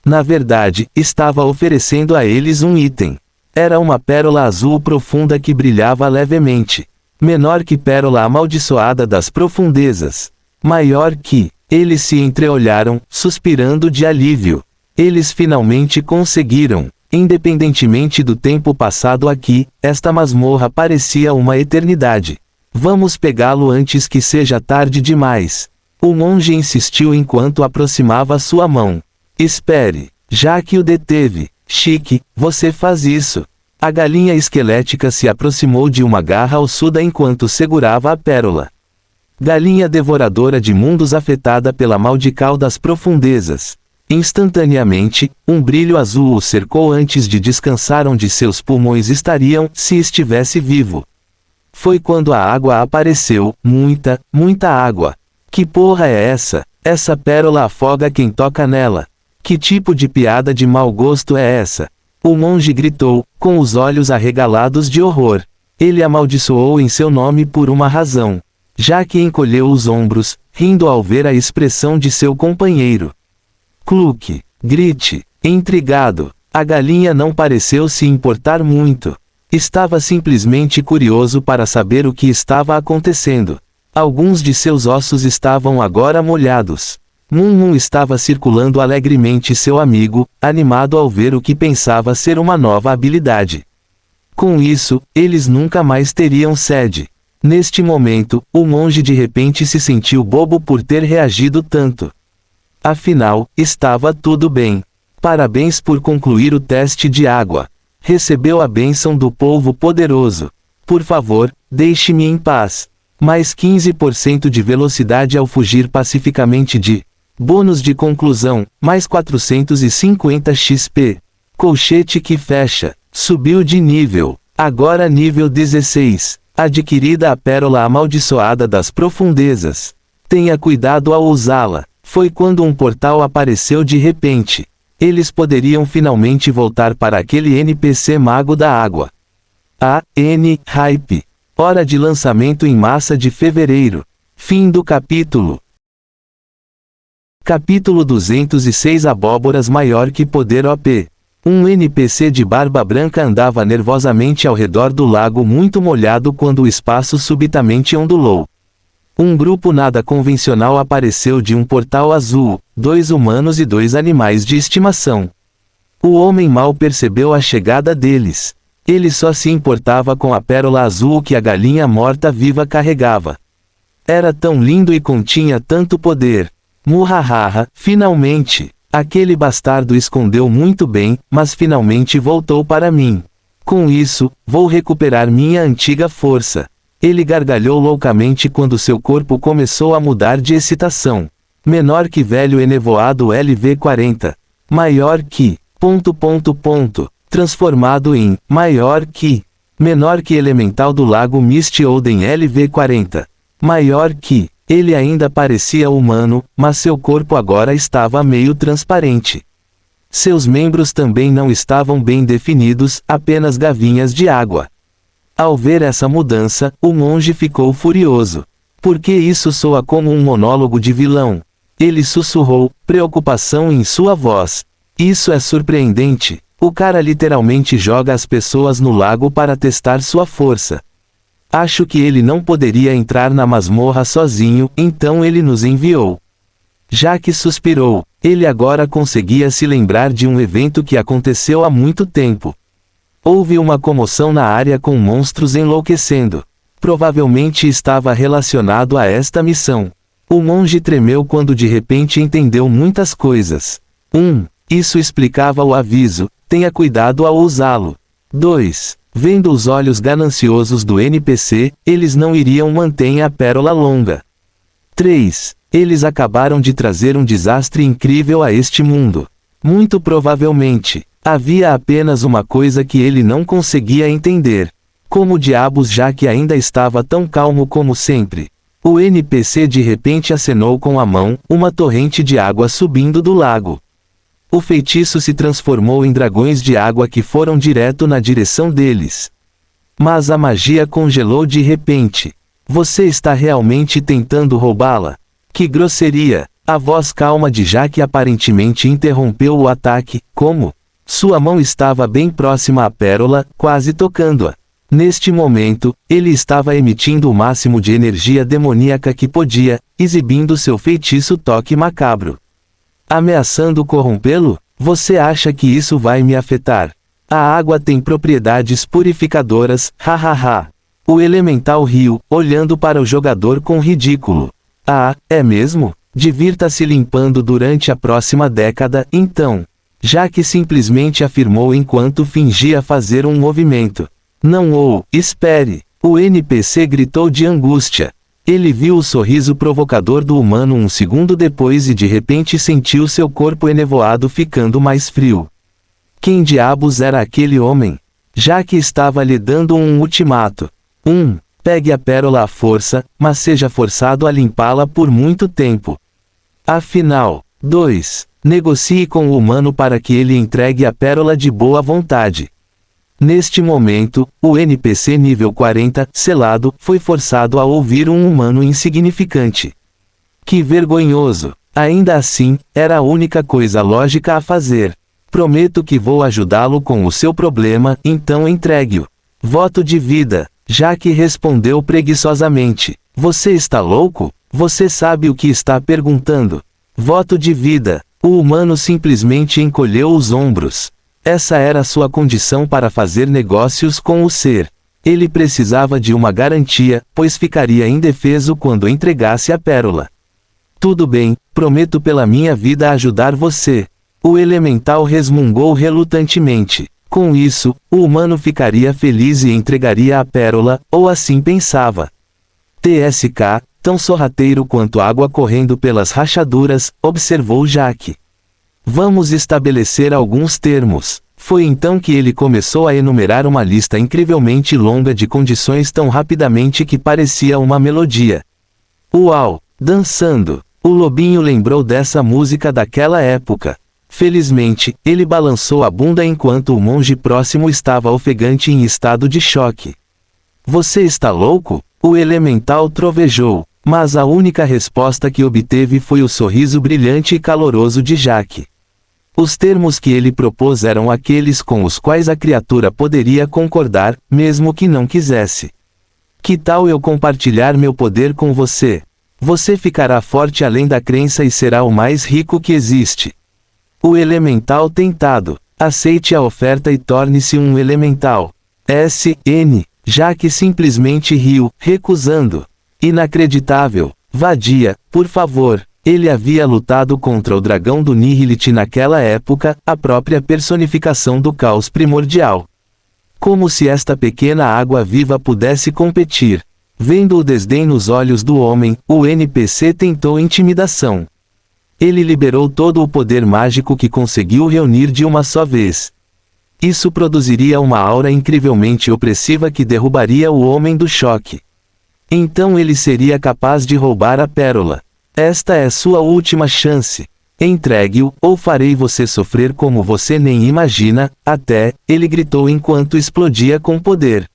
Na verdade, estava oferecendo a eles um item. Era uma pérola azul profunda que brilhava levemente. Menor que pérola amaldiçoada das profundezas. Maior que... Eles se entreolharam, suspirando de alívio. Eles finalmente conseguiram. Independentemente do tempo passado aqui, esta masmorra parecia uma eternidade. Vamos pegá-lo antes que seja tarde demais. O monge insistiu enquanto aproximava sua mão. Espere. Jack o deteve. Chique, você faz isso. A galinha esquelética se aproximou de uma garra ossuda enquanto segurava a pérola. Galinha devoradora de mundos afetada pela maldical das profundezas. Instantaneamente, um brilho azul o cercou antes de descansar onde seus pulmões estariam, se estivesse vivo. Foi quando a água apareceu, muita água. Que porra é essa? Essa pérola afoga quem toca nela. Que tipo de piada de mau gosto é essa? O monge gritou, com os olhos arregalados de horror. Ele amaldiçoou em seu nome por uma razão. Jaque encolheu os ombros, rindo ao ver a expressão de seu companheiro. Cluque, grite, intrigado. A galinha não pareceu se importar muito. Estava simplesmente curioso para saber o que estava acontecendo. Alguns de seus ossos estavam agora molhados. Mum estava circulando alegremente seu amigo, animado ao ver o que pensava ser uma nova habilidade. Com isso, eles nunca mais teriam sede. Neste momento, o monge de repente se sentiu bobo por ter reagido tanto. Afinal, estava tudo bem. Parabéns por concluir o teste de água. Recebeu a bênção do polvo poderoso. Por favor, deixe-me em paz. Mais 15% de velocidade ao fugir pacificamente de bônus de conclusão, mais 450 XP. Colchete que fecha. Subiu de nível. Agora nível 16. Adquirida a pérola amaldiçoada das profundezas. Tenha cuidado ao usá-la. Foi quando um portal apareceu de repente. Eles poderiam finalmente voltar para aquele NPC mago da água. Hype. Hora de lançamento em massa de fevereiro. Fim do capítulo. Capítulo 206 Abóboras maior que poder OP. Um NPC de barba branca andava nervosamente ao redor do lago muito molhado quando o espaço subitamente ondulou. Um grupo nada convencional apareceu de um portal azul, 2 humanos e 2 animais de estimação. O homem mal percebeu a chegada deles. Ele só se importava com a pérola azul que a galinha morta-viva carregava. Era tão lindo e continha tanto poder. Muhahaha, finalmente! Aquele bastardo escondeu muito bem, mas finalmente voltou para mim. Com isso, vou recuperar minha antiga força. Ele gargalhou loucamente quando seu corpo começou a mudar de excitação. Menor que velho enevoado LV40. Maior que... Transformado em... Maior que... Menor que elemental do lago Mist Oden LV40. Maior que... Ele ainda parecia humano, mas seu corpo agora estava meio transparente. Seus membros também não estavam bem definidos, apenas gavinhas de água. Ao ver essa mudança, o monge ficou furioso. Por que isso soa como um monólogo de vilão? Ele sussurrou, preocupação em sua voz. Isso é surpreendente. O cara literalmente joga as pessoas no lago para testar sua força. Acho que ele não poderia entrar na masmorra sozinho, então ele nos enviou. Jaque suspirou. Ele agora conseguia se lembrar de um evento que aconteceu há muito tempo. Houve uma comoção na área com monstros enlouquecendo. Provavelmente estava relacionado a esta missão. O monge tremeu quando de repente entendeu muitas coisas. 1. Isso explicava o aviso, tenha cuidado ao usá-lo. 2. Vendo os olhos gananciosos do NPC, eles não iriam manter a pérola longa. 3. Eles acabaram de trazer um desastre incrível a este mundo. Muito provavelmente, havia apenas uma coisa que ele não conseguia entender. Como diabos Jaque ainda estava tão calmo como sempre? O NPC de repente acenou com a mão, uma torrente de água subindo do lago. O feitiço se transformou em dragões de água que foram direto na direção deles. Mas a magia congelou de repente. Você está realmente tentando roubá-la? Que grosseria! A voz calma de Jaque aparentemente interrompeu o ataque. Como? Sua mão estava bem próxima à pérola, quase tocando-a. Neste momento, ele estava emitindo o máximo de energia demoníaca que podia, exibindo seu feitiço toque macabro. Ameaçando corrompê-lo? Você acha que isso vai me afetar? A água tem propriedades purificadoras, hahaha. O elemental riu, olhando para o jogador com ridículo. Ah, é mesmo? Divirta-se limpando durante a próxima década, então. Jaque simplesmente afirmou enquanto fingia fazer um movimento. Não espere. O NPC gritou de angústia. Ele viu o sorriso provocador do humano um segundo depois e de repente sentiu seu corpo enevoado ficando mais frio. Quem diabos era aquele homem? Jaque estava lhe dando um ultimato. 1. Pegue a pérola à força, mas seja forçado a limpá-la por muito tempo. Afinal. 2. Negocie com o humano para que ele entregue a pérola de boa vontade. Neste momento, o NPC nível 40, selado, foi forçado a ouvir um humano insignificante. Que vergonhoso! Ainda assim, era a única coisa lógica a fazer. Prometo que vou ajudá-lo com o seu problema, então entregue-o. Voto de vida. Jaque respondeu preguiçosamente. Você está louco? Você sabe o que está perguntando? Voto de vida. O humano simplesmente encolheu os ombros. Essa era sua condição para fazer negócios com o ser. Ele precisava de uma garantia, pois ficaria indefeso quando entregasse a pérola. Tudo bem, prometo pela minha vida ajudar você. O elemental resmungou relutantemente. Com isso, o humano ficaria feliz e entregaria a pérola, ou assim pensava. TSK, tão sorrateiro quanto água correndo pelas rachaduras, observou Jaque. Vamos estabelecer alguns termos. Foi então que ele começou a enumerar uma lista incrivelmente longa de condições tão rapidamente que parecia uma melodia. Uau! Dançando! O lobinho lembrou dessa música daquela época. Felizmente, ele balançou a bunda enquanto o monge próximo estava ofegante em estado de choque. Você está louco? O elemental trovejou, mas a única resposta que obteve foi o sorriso brilhante e caloroso de Jaque. Os termos que ele propôs eram aqueles com os quais a criatura poderia concordar, mesmo que não quisesse. Que tal eu compartilhar meu poder com você? Você ficará forte além da crença e será o mais rico que existe. O elemental tentado. Aceite a oferta e torne-se um elemental. S.N. Jaque simplesmente riu, recusando. Inacreditável. Vadia, por favor. Ele havia lutado contra o dragão do Nihilith naquela época, a própria personificação do caos primordial. Como se esta pequena água viva pudesse competir. Vendo o desdém nos olhos do homem, o NPC tentou intimidação. Ele liberou todo o poder mágico que conseguiu reunir de uma só vez. Isso produziria uma aura incrivelmente opressiva que derrubaria o homem do choque. Então ele seria capaz de roubar a pérola. Esta é sua última chance. Entregue-o, ou farei você sofrer como você nem imagina, até, ele gritou enquanto explodia com poder.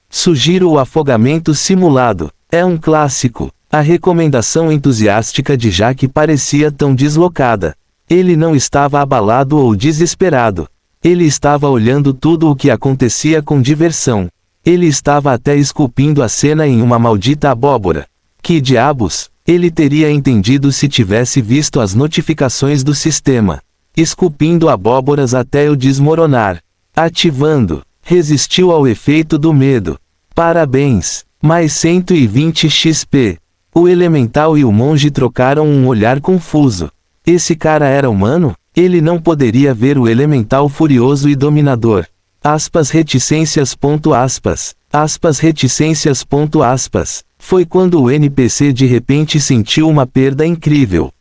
Sugiro o afogamento simulado. É um clássico. A recomendação entusiástica de Jaque parecia tão deslocada. Ele não estava abalado ou desesperado. Ele estava olhando tudo o que acontecia com diversão. Ele estava até esculpindo a cena em uma maldita abóbora. Que diabos? Ele teria entendido se tivesse visto as notificações do sistema. Esculpindo abóboras até o desmoronar. Ativando. Resistiu ao efeito do medo. Parabéns. Mais 120 XP. O elemental e o monge trocaram um olhar confuso. Esse cara era humano? Ele não poderia ver o elemental furioso e dominador. Reticências. Reticências. Foi quando o NPC de repente sentiu uma perda incrível.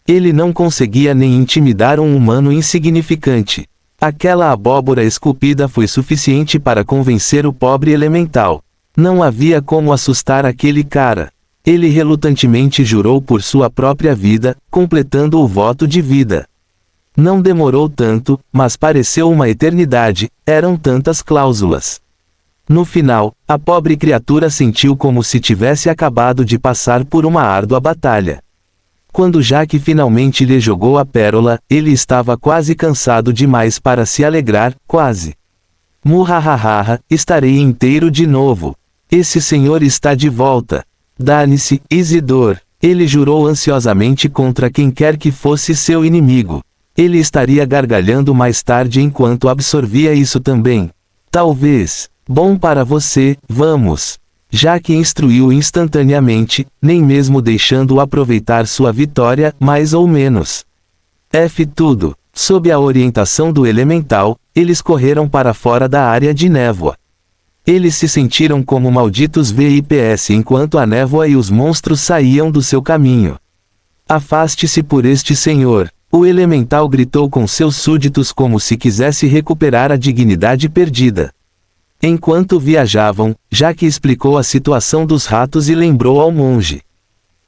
Ele não conseguia nem intimidar um humano insignificante. Aquela abóbora esculpida foi suficiente para convencer o pobre elemental. Não havia como assustar aquele cara. Ele relutantemente jurou por sua própria vida, completando o voto de vida. Não demorou tanto, mas pareceu uma eternidade, eram tantas cláusulas. No final, a pobre criatura sentiu como se tivesse acabado de passar por uma árdua batalha. Quando Jaque finalmente lhe jogou a pérola, ele estava quase cansado demais para se alegrar, quase. Muhahaha, estarei inteiro de novo. Esse senhor está de volta. Dane-se, Isidor. Ele jurou ansiosamente contra quem quer que fosse seu inimigo. Ele estaria gargalhando mais tarde enquanto absorvia isso também. Talvez. Bom para você, vamos. Jaque instruiu instantaneamente, nem mesmo deixando-o aproveitar sua vitória, mais ou menos. Tudo. Sob a orientação do elemental, eles correram para fora da área de névoa. Eles se sentiram como malditos VIPs enquanto a névoa e os monstros saíam do seu caminho. Afaste-se por este senhor. O elemental gritou com seus súditos como se quisesse recuperar a dignidade perdida. Enquanto viajavam, Jaque explicou a situação dos ratos e lembrou ao monge.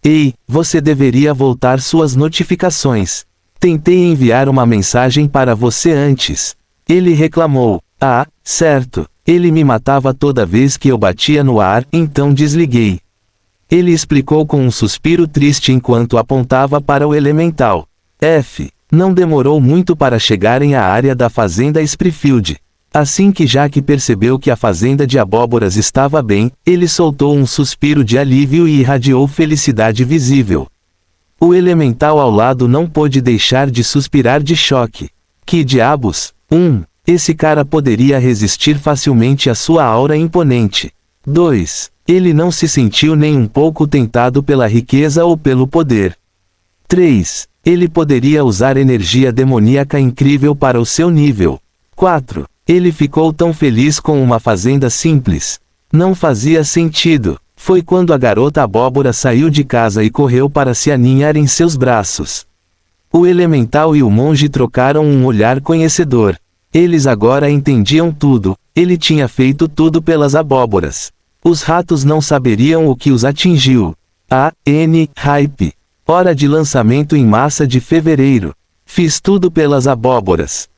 Ei, você deveria voltar suas notificações. Tentei enviar uma mensagem para você antes. Ele reclamou. Ah, certo. Ele me matava toda vez que eu batia no ar, então desliguei. Ele explicou com um suspiro triste enquanto apontava para o elemental. F. Não demorou muito para chegarem à área da fazenda Springfield. Assim que Jack percebeu que a fazenda de abóboras estava bem, ele soltou um suspiro de alívio e irradiou felicidade visível. O elemental ao lado não pôde deixar de suspirar de choque. Que diabos? 1. Esse cara poderia resistir facilmente à sua aura imponente. 2. Ele não se sentiu nem um pouco tentado pela riqueza ou pelo poder. 3. Ele poderia usar energia demoníaca incrível para o seu nível. 4. Ele ficou tão feliz com uma fazenda simples. Não fazia sentido. Foi quando a garota abóbora saiu de casa e correu para se aninhar em seus braços. O elemental e o monge trocaram um olhar conhecedor. Eles agora entendiam tudo. Ele tinha feito tudo pelas abóboras. Os ratos não saberiam o que os atingiu. Hype. Hora de lançamento em massa de fevereiro. Fiz tudo pelas abóboras.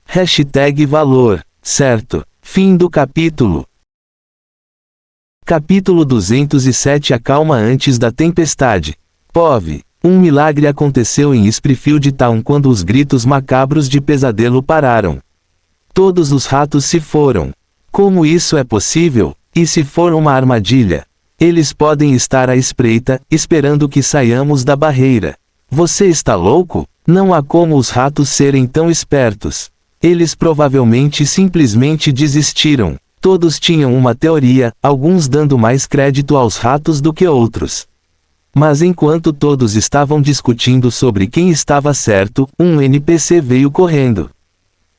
#valor. Certo. Fim do capítulo. Capítulo 207. A calma antes da tempestade. POV. Um milagre aconteceu em Springfield Town quando os gritos macabros de pesadelo pararam. Todos os ratos se foram. Como isso é possível? E se for uma armadilha? Eles podem estar à espreita, esperando que saiamos da barreira. Você está louco? Não há como os ratos serem tão espertos. Eles provavelmente simplesmente desistiram. Todos tinham uma teoria, alguns dando mais crédito aos ratos do que outros. Mas enquanto todos estavam discutindo sobre quem estava certo, um NPC veio correndo.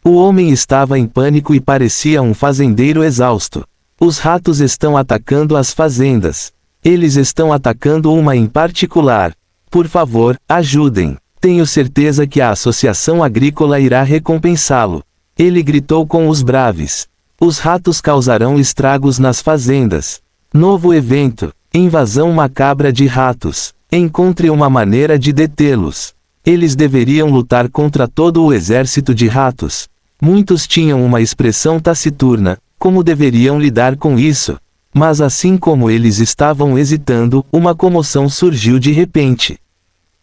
O homem estava em pânico e parecia um fazendeiro exausto. Os ratos estão atacando as fazendas. Eles estão atacando uma em particular. Por favor, ajudem. Tenho certeza que a Associação Agrícola irá recompensá-lo. Ele gritou com os braves. Os ratos causarão estragos nas fazendas. Novo evento. Invasão macabra de ratos. Encontre uma maneira de detê-los. Eles deveriam lutar contra todo o exército de ratos. Muitos tinham uma expressão taciturna. Como deveriam lidar com isso? Mas assim como eles estavam hesitando, uma comoção surgiu de repente.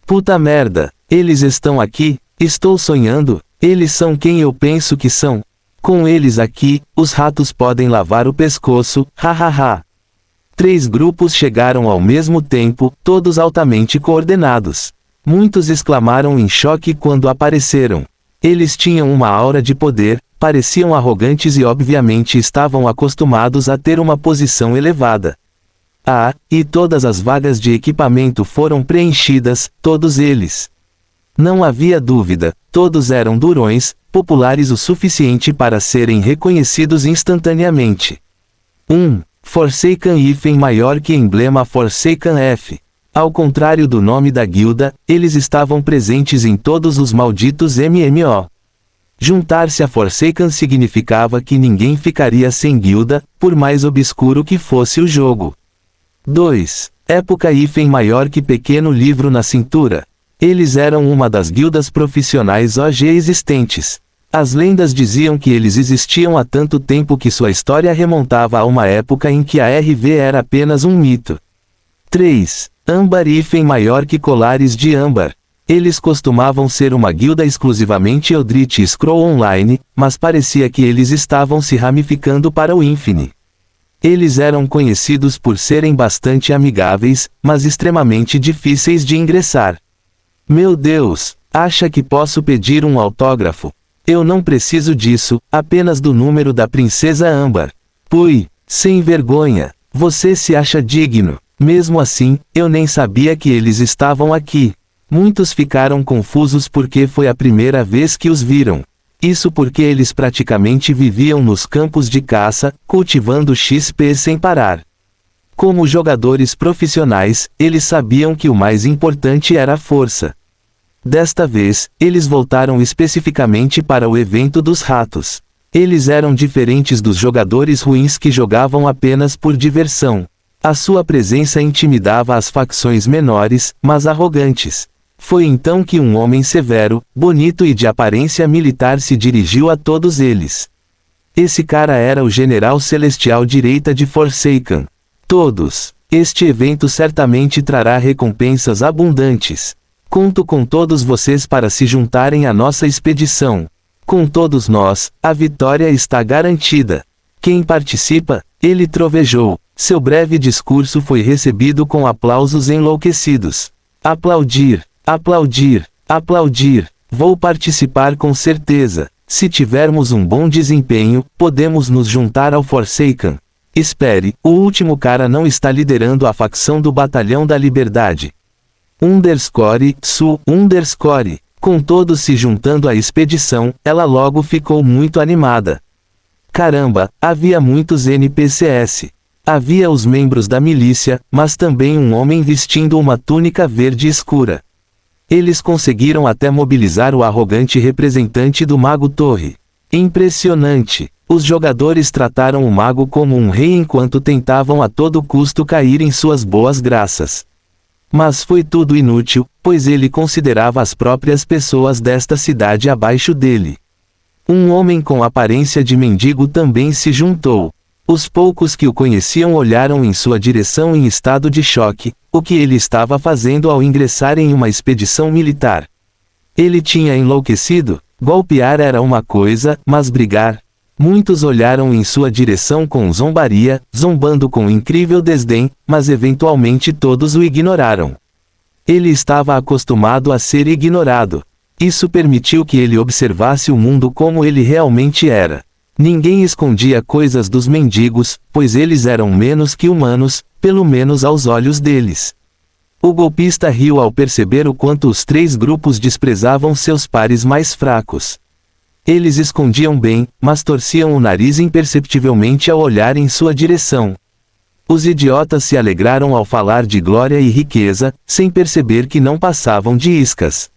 Puta merda! Eles estão aqui? Estou sonhando? Eles são quem eu penso que são? Com eles aqui, os ratos podem lavar o pescoço, hahaha. 3 grupos chegaram ao mesmo tempo, todos altamente coordenados. Muitos exclamaram em choque quando apareceram. Eles tinham uma aura de poder, pareciam arrogantes e obviamente estavam acostumados a ter uma posição elevada. E todas as vagas de equipamento foram preenchidas, todos eles. Não havia dúvida, todos eram durões, populares o suficiente para serem reconhecidos instantaneamente. 1. Forsaken hífen maior que emblema Forsaken F. Ao contrário do nome da guilda, eles estavam presentes em todos os malditos MMO. Juntar-se a Forsaken significava que ninguém ficaria sem guilda, por mais obscuro que fosse o jogo. 2. Época hífen maior que pequeno livro na cintura. Eles eram uma das guildas profissionais OG existentes. As lendas diziam que eles existiam há tanto tempo que sua história remontava a uma época em que a RV era apenas um mito. 3. Âmbar hífen maior que colares de âmbar. Eles costumavam ser uma guilda exclusivamente Eldritch Scroll Online, mas parecia que eles estavam se ramificando para o Infini. Eles eram conhecidos por serem bastante amigáveis, mas extremamente difíceis de ingressar. Meu Deus, acha que posso pedir um autógrafo? Eu não preciso disso, apenas do número da Princesa Âmbar. Pui, sem vergonha, você se acha digno. Mesmo assim, eu nem sabia que eles estavam aqui. Muitos ficaram confusos porque foi a primeira vez que os viram. Isso porque eles praticamente viviam nos campos de caça, cultivando XP sem parar. Como jogadores profissionais, eles sabiam que o mais importante era a força. Desta vez, eles voltaram especificamente para o evento dos ratos. Eles eram diferentes dos jogadores ruins que jogavam apenas por diversão. A sua presença intimidava as facções menores, mas arrogantes. Foi então que um homem severo, bonito e de aparência militar se dirigiu a todos eles. Esse cara era o general celestial direita de Forsaken. Todos. Este evento certamente trará recompensas abundantes. Conto com todos vocês para se juntarem à nossa expedição. Com todos nós, a vitória está garantida. Quem participa? Ele trovejou. Seu breve discurso foi recebido com aplausos enlouquecidos. Aplaudir, aplaudir, aplaudir. Vou participar com certeza. Se tivermos um bom desempenho, podemos nos juntar ao Forsaken. Espere, o último cara não está liderando a facção do Batalhão da Liberdade. _Su_. Com todos se juntando à expedição, ela logo ficou muito animada. Caramba, havia muitos NPCs. Havia os membros da milícia, mas também um homem vestindo uma túnica verde escura. Eles conseguiram até mobilizar o arrogante representante do Mago Torre. Impressionante! Os jogadores trataram o mago como um rei enquanto tentavam a todo custo cair em suas boas graças. Mas foi tudo inútil, pois ele considerava as próprias pessoas desta cidade abaixo dele. Um homem com aparência de mendigo também se juntou. Os poucos que o conheciam olharam em sua direção em estado de choque, o que ele estava fazendo ao ingressar em uma expedição militar. Ele tinha enlouquecido? Golpear era uma coisa, mas brigar? Muitos olharam em sua direção com zombaria, zombando com incrível desdém, mas eventualmente todos o ignoraram. Ele estava acostumado a ser ignorado. Isso permitiu que ele observasse o mundo como ele realmente era. Ninguém escondia coisas dos mendigos, pois eles eram menos que humanos, pelo menos aos olhos deles. O golpista riu ao perceber o quanto os três grupos desprezavam seus pares mais fracos. Eles escondiam bem, mas torciam o nariz imperceptivelmente ao olhar em sua direção. Os idiotas se alegraram ao falar de glória e riqueza, sem perceber que não passavam de iscas.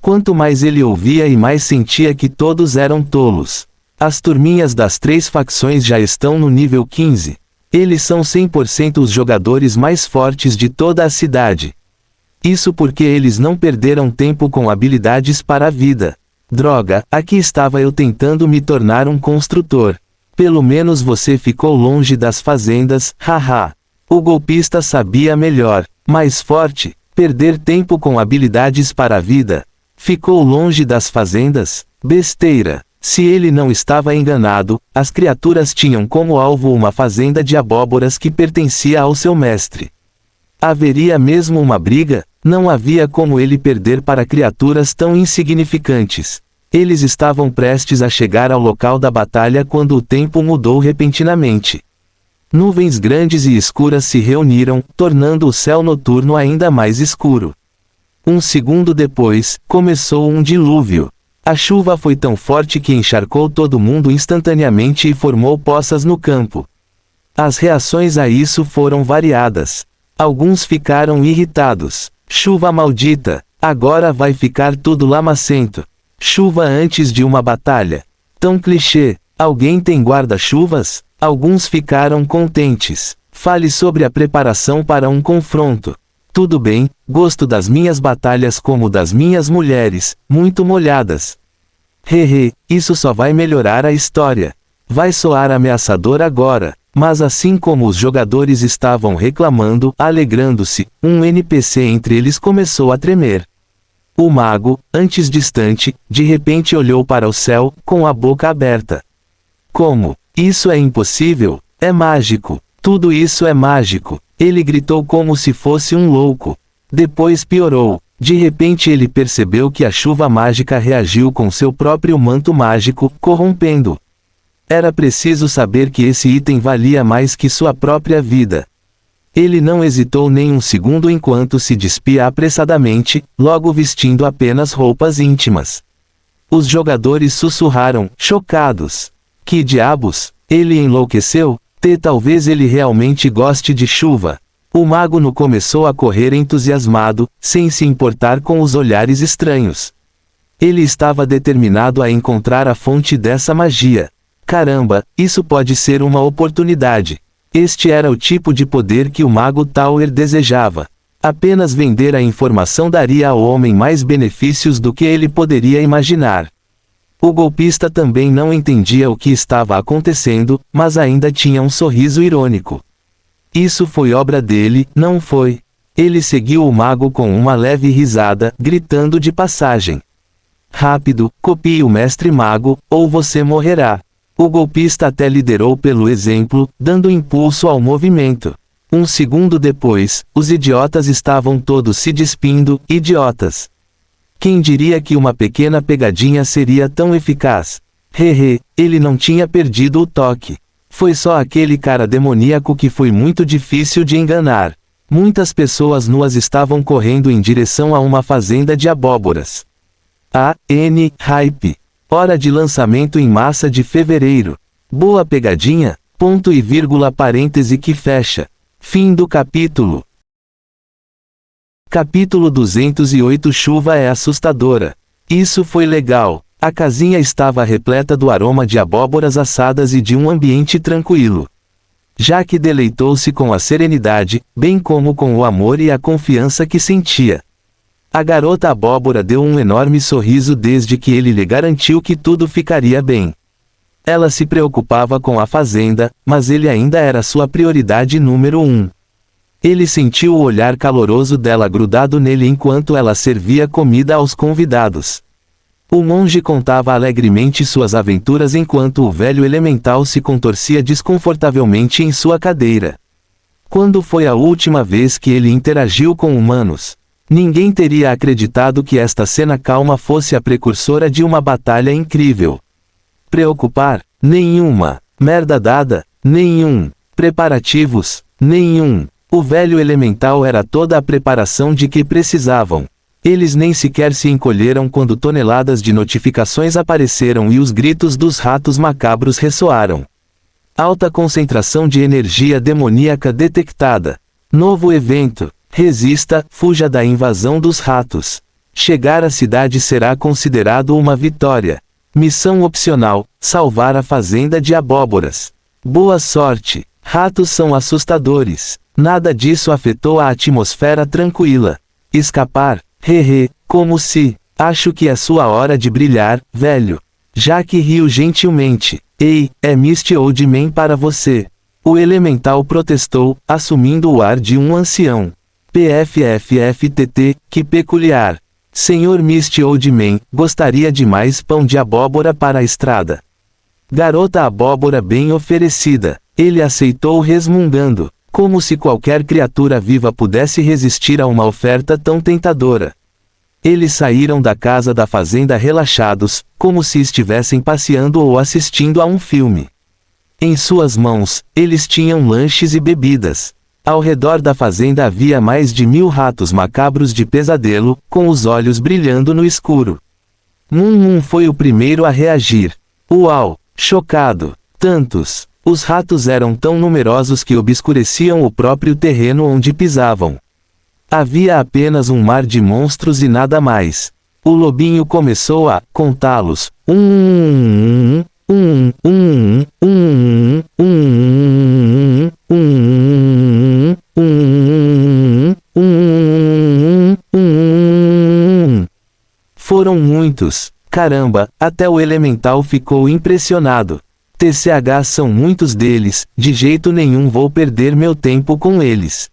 Quanto mais ele ouvia e mais sentia que todos eram tolos. As turminhas das três facções já estão no nível 15. Eles são 100% os jogadores mais fortes de toda a cidade. Isso porque eles não perderam tempo com habilidades para a vida. Droga, aqui estava eu tentando me tornar um construtor. Pelo menos você ficou longe das fazendas, haha. O golpista sabia melhor. Mais forte, perder tempo com habilidades para a vida. Ficou longe das fazendas? Besteira. Se ele não estava enganado, as criaturas tinham como alvo uma fazenda de abóboras que pertencia ao seu mestre. Haveria mesmo uma briga? Não havia como ele perder para criaturas tão insignificantes. Eles estavam prestes a chegar ao local da batalha quando o tempo mudou repentinamente. Nuvens grandes e escuras se reuniram, tornando o céu noturno ainda mais escuro. Um segundo depois, começou um dilúvio. A chuva foi tão forte que encharcou todo mundo instantaneamente e formou poças no campo. As reações a isso foram variadas. Alguns ficaram irritados. Chuva maldita, agora vai ficar tudo lamacento. Chuva antes de uma batalha. Tão clichê. Alguém tem guarda-chuvas? Alguns ficaram contentes. Fale sobre a preparação para um confronto. Tudo bem, gosto das minhas batalhas como das minhas mulheres, muito molhadas. Hehe, isso só vai melhorar a história. Vai soar ameaçador agora, mas assim como os jogadores estavam reclamando, alegrando-se, um NPC entre eles começou a tremer. O mago, antes distante, de repente olhou para o céu, com a boca aberta. Como? Isso é impossível? É mágico. Tudo isso é mágico. Ele gritou como se fosse um louco. Depois piorou. De repente ele percebeu que a chuva mágica reagiu com seu próprio manto mágico, corrompendo. Era preciso saber que esse item valia mais que sua própria vida. Ele não hesitou nem um segundo enquanto se despia apressadamente, logo vestindo apenas roupas íntimas. Os jogadores sussurraram, chocados. Que diabos? Ele enlouqueceu? Talvez ele realmente goste de chuva. O mago no começou a correr entusiasmado, sem se importar com os olhares estranhos. Ele estava determinado a encontrar a fonte dessa magia. Caramba, isso pode ser uma oportunidade. Este era o tipo de poder que o Mago Tower desejava. Apenas vender a informação daria ao homem mais benefícios do que ele poderia imaginar. O golpista também não entendia o que estava acontecendo, mas ainda tinha um sorriso irônico. Isso foi obra dele, não foi? Ele seguiu o mago com uma leve risada, gritando de passagem. Rápido, copie o mestre mago, ou você morrerá. O golpista até liderou pelo exemplo, dando impulso ao movimento. Um segundo depois, os idiotas estavam todos se despindo, idiotas. Quem diria que uma pequena pegadinha seria tão eficaz? Hehe, ele não tinha perdido o toque. Foi só aquele cara demoníaco que foi muito difícil de enganar. Muitas pessoas nuas estavam correndo em direção a uma fazenda de abóboras. Hype. Hora de lançamento em massa de fevereiro. Boa pegadinha, ponto e vírgula parêntese que fecha. Fim do capítulo. Capítulo 208. Chuva é assustadora. Isso foi legal. A casinha estava repleta do aroma de abóboras assadas e de um ambiente tranquilo. Jack deleitou-se com a serenidade, bem como com o amor e a confiança que sentia. A garota abóbora deu um enorme sorriso desde que ele lhe garantiu que tudo ficaria bem. Ela se preocupava com a fazenda, mas ele ainda era sua prioridade número 1. Ele sentiu o olhar caloroso dela grudado nele enquanto ela servia comida aos convidados. O monge contava alegremente suas aventuras enquanto o velho elemental se contorcia desconfortavelmente em sua cadeira. Quando foi a última vez que ele interagiu com humanos? Ninguém teria acreditado que esta cena calma fosse a precursora de uma batalha incrível. Preocupar? Nenhuma. Merda dada? Nenhum. Preparativos? Nenhum. O velho elemental era toda a preparação de que precisavam. Eles nem sequer se encolheram quando toneladas de notificações apareceram e os gritos dos ratos macabros ressoaram. Alta concentração de energia demoníaca detectada. Novo evento. Resista, fuja da invasão dos ratos. Chegar à cidade será considerado uma vitória. Missão opcional, salvar a fazenda de abóboras. Boa sorte. Ratos são assustadores. Nada disso afetou a atmosfera tranquila. Escapar? Hehe, como se. Acho que é sua hora de brilhar, velho. Jack riu gentilmente. Ei, é Misty Old Man para você. O elemental protestou, assumindo o ar de um ancião. PFFFTT, que peculiar. Senhor Misty Old Man, gostaria de mais pão de abóbora para a estrada. Garota abóbora bem oferecida. Ele aceitou resmungando. Como se qualquer criatura viva pudesse resistir a uma oferta tão tentadora. Eles saíram da casa da fazenda relaxados, como se estivessem passeando ou assistindo a um filme. Em suas mãos, eles tinham lanches e bebidas. Ao redor da fazenda havia mais de 1000 ratos macabros de pesadelo, com os olhos brilhando no escuro. Foi o primeiro a reagir. Uau! Chocado! Tantos! Os ratos eram tão numerosos que obscureciam o próprio terreno onde pisavam. Havia apenas um mar de monstros e nada mais. O lobinho começou a contá-los. Foram muitos. Caramba, até o elemental ficou impressionado. TCH são muitos deles, de jeito nenhum vou perder meu tempo com eles.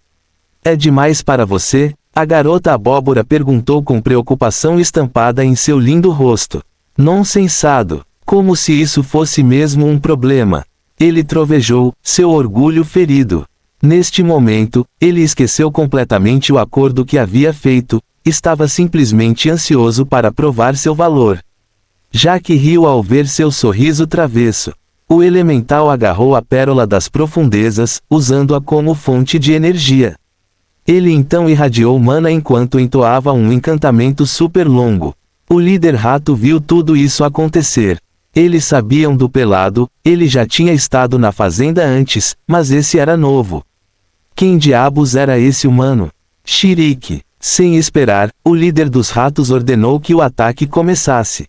É demais para você? A garota abóbora perguntou com preocupação estampada em seu lindo rosto. Nonsensado, como se isso fosse mesmo um problema. Ele trovejou, seu orgulho ferido. Neste momento, ele esqueceu completamente o acordo que havia feito, estava simplesmente ansioso para provar seu valor. Jack riu ao ver seu sorriso travesso. O elemental agarrou a pérola das profundezas, usando-a como fonte de energia. Ele então irradiou mana enquanto entoava um encantamento super longo. O líder rato viu tudo isso acontecer. Eles sabiam do pelado, ele já tinha estado na fazenda antes, mas esse era novo. Quem diabos era esse humano? Shiriki. Sem esperar, o líder dos ratos ordenou que o ataque começasse.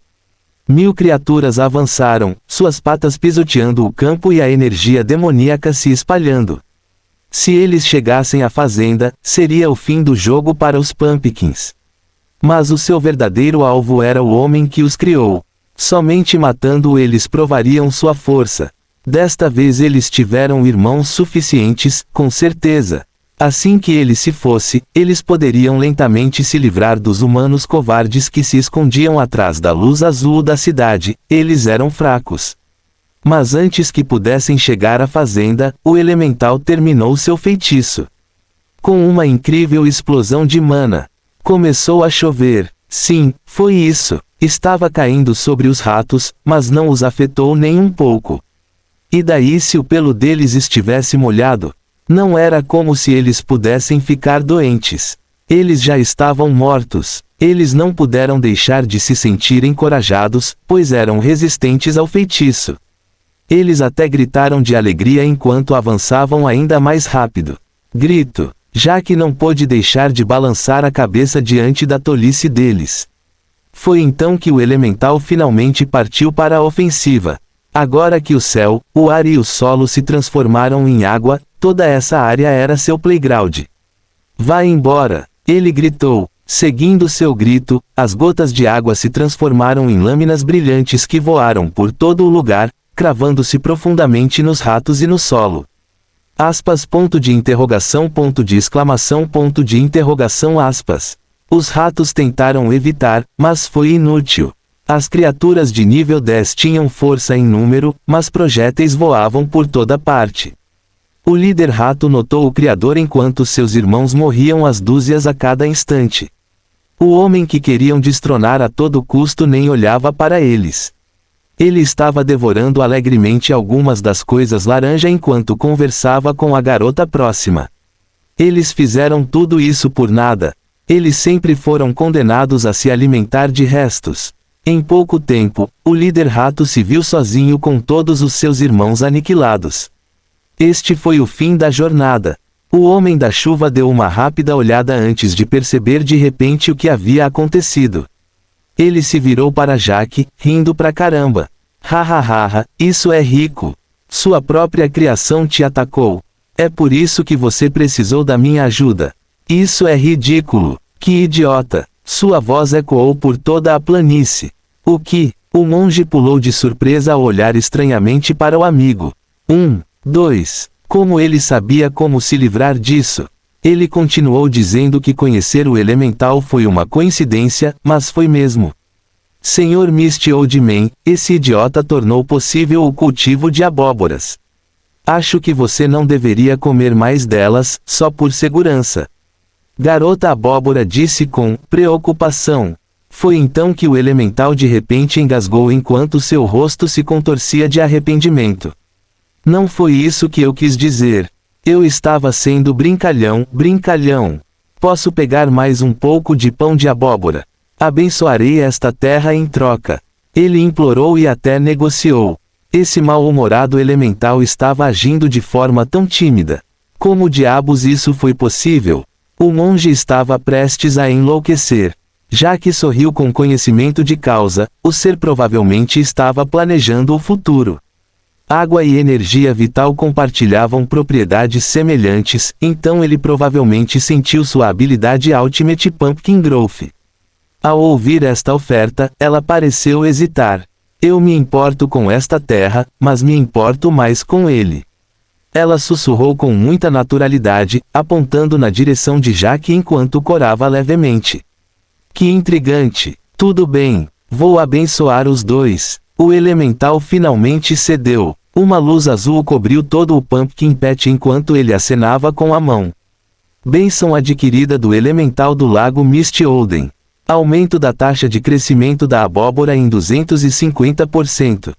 1000 criaturas avançaram, suas patas pisoteando o campo e a energia demoníaca se espalhando. Se eles chegassem à fazenda, seria o fim do jogo para os Pumpkins. Mas o seu verdadeiro alvo era o homem que os criou. Somente matando-o eles provariam sua força. Desta vez eles tiveram irmãos suficientes, com certeza. Assim que ele se fosse, eles poderiam lentamente se livrar dos humanos covardes que se escondiam atrás da luz azul da cidade. Eles eram fracos. Mas antes que pudessem chegar à fazenda, o elemental terminou seu feitiço. Com uma incrível explosão de mana, começou a chover. Sim, foi isso. Estava caindo sobre os ratos, mas não os afetou nem um pouco. E daí se o pelo deles estivesse molhado? Não era como se eles pudessem ficar doentes. Eles já estavam mortos. Eles não puderam deixar de se sentir encorajados, pois eram resistentes ao feitiço. Eles até gritaram de alegria enquanto avançavam ainda mais rápido. Grito, já que não pôde deixar de balançar a cabeça diante da tolice deles. Foi então que o elemental finalmente partiu para a ofensiva. Agora que o céu, o ar e o solo se transformaram em água, toda essa área era seu playground. Vá embora, ele gritou. Seguindo seu grito, as gotas de água se transformaram em lâminas brilhantes que voaram por todo o lugar, cravando-se profundamente nos ratos e no solo. Aspas, ponto de interrogação, ponto de exclamação, ponto de interrogação, aspas. Os ratos tentaram evitar, mas foi inútil. As criaturas de nível 10 tinham força em número, mas projéteis voavam por toda parte. O líder rato notou o criador enquanto seus irmãos morriam às dúzias a cada instante. O homem que queriam destronar a todo custo nem olhava para eles. Ele estava devorando alegremente algumas das coisas laranja enquanto conversava com a garota próxima. Eles fizeram tudo isso por nada. Eles sempre foram condenados a se alimentar de restos. Em pouco tempo, o líder rato se viu sozinho com todos os seus irmãos aniquilados. Este foi o fim da jornada. O homem da chuva deu uma rápida olhada antes de perceber de repente o que havia acontecido. Ele se virou para Jack, rindo pra caramba. Hahaha, isso é rico. Sua própria criação te atacou. É por isso que você precisou da minha ajuda. Isso é ridículo. Que idiota. Sua voz ecoou por toda a planície. O que? O monge pulou de surpresa ao olhar estranhamente para o amigo. 2. Como ele sabia como se livrar disso? Ele continuou dizendo que conhecer o elemental foi uma coincidência, mas foi mesmo. Senhor Misty Oldman, esse idiota tornou possível o cultivo de abóboras. Acho que você não deveria comer mais delas, só por segurança. Garota Abóbora disse com preocupação. Foi então que o elemental de repente engasgou enquanto seu rosto se contorcia de arrependimento. Não foi isso que eu quis dizer. Eu estava sendo brincalhão. Posso pegar mais um pouco de pão de abóbora? Abençoarei esta terra em troca. Ele implorou e até negociou. Esse mal-humorado elemental estava agindo de forma tão tímida. Como diabos isso foi possível? O monge estava prestes a enlouquecer. Jack sorriu com conhecimento de causa, o ser provavelmente estava planejando o futuro. Água e energia vital compartilhavam propriedades semelhantes, então ele provavelmente sentiu sua habilidade Ultimate Pumpkin Growth. Ao ouvir esta oferta, ela pareceu hesitar. Eu me importo com esta terra, mas me importo mais com ele. Ela sussurrou com muita naturalidade, apontando na direção de Jack enquanto corava levemente. Que intrigante. Tudo bem, vou abençoar os dois. O elemental finalmente cedeu. Uma luz azul cobriu todo o Pumpkin Patch enquanto ele acenava com a mão. Bênção adquirida do elemental do lago Misty Olden. Aumento da taxa de crescimento da abóbora em 250%.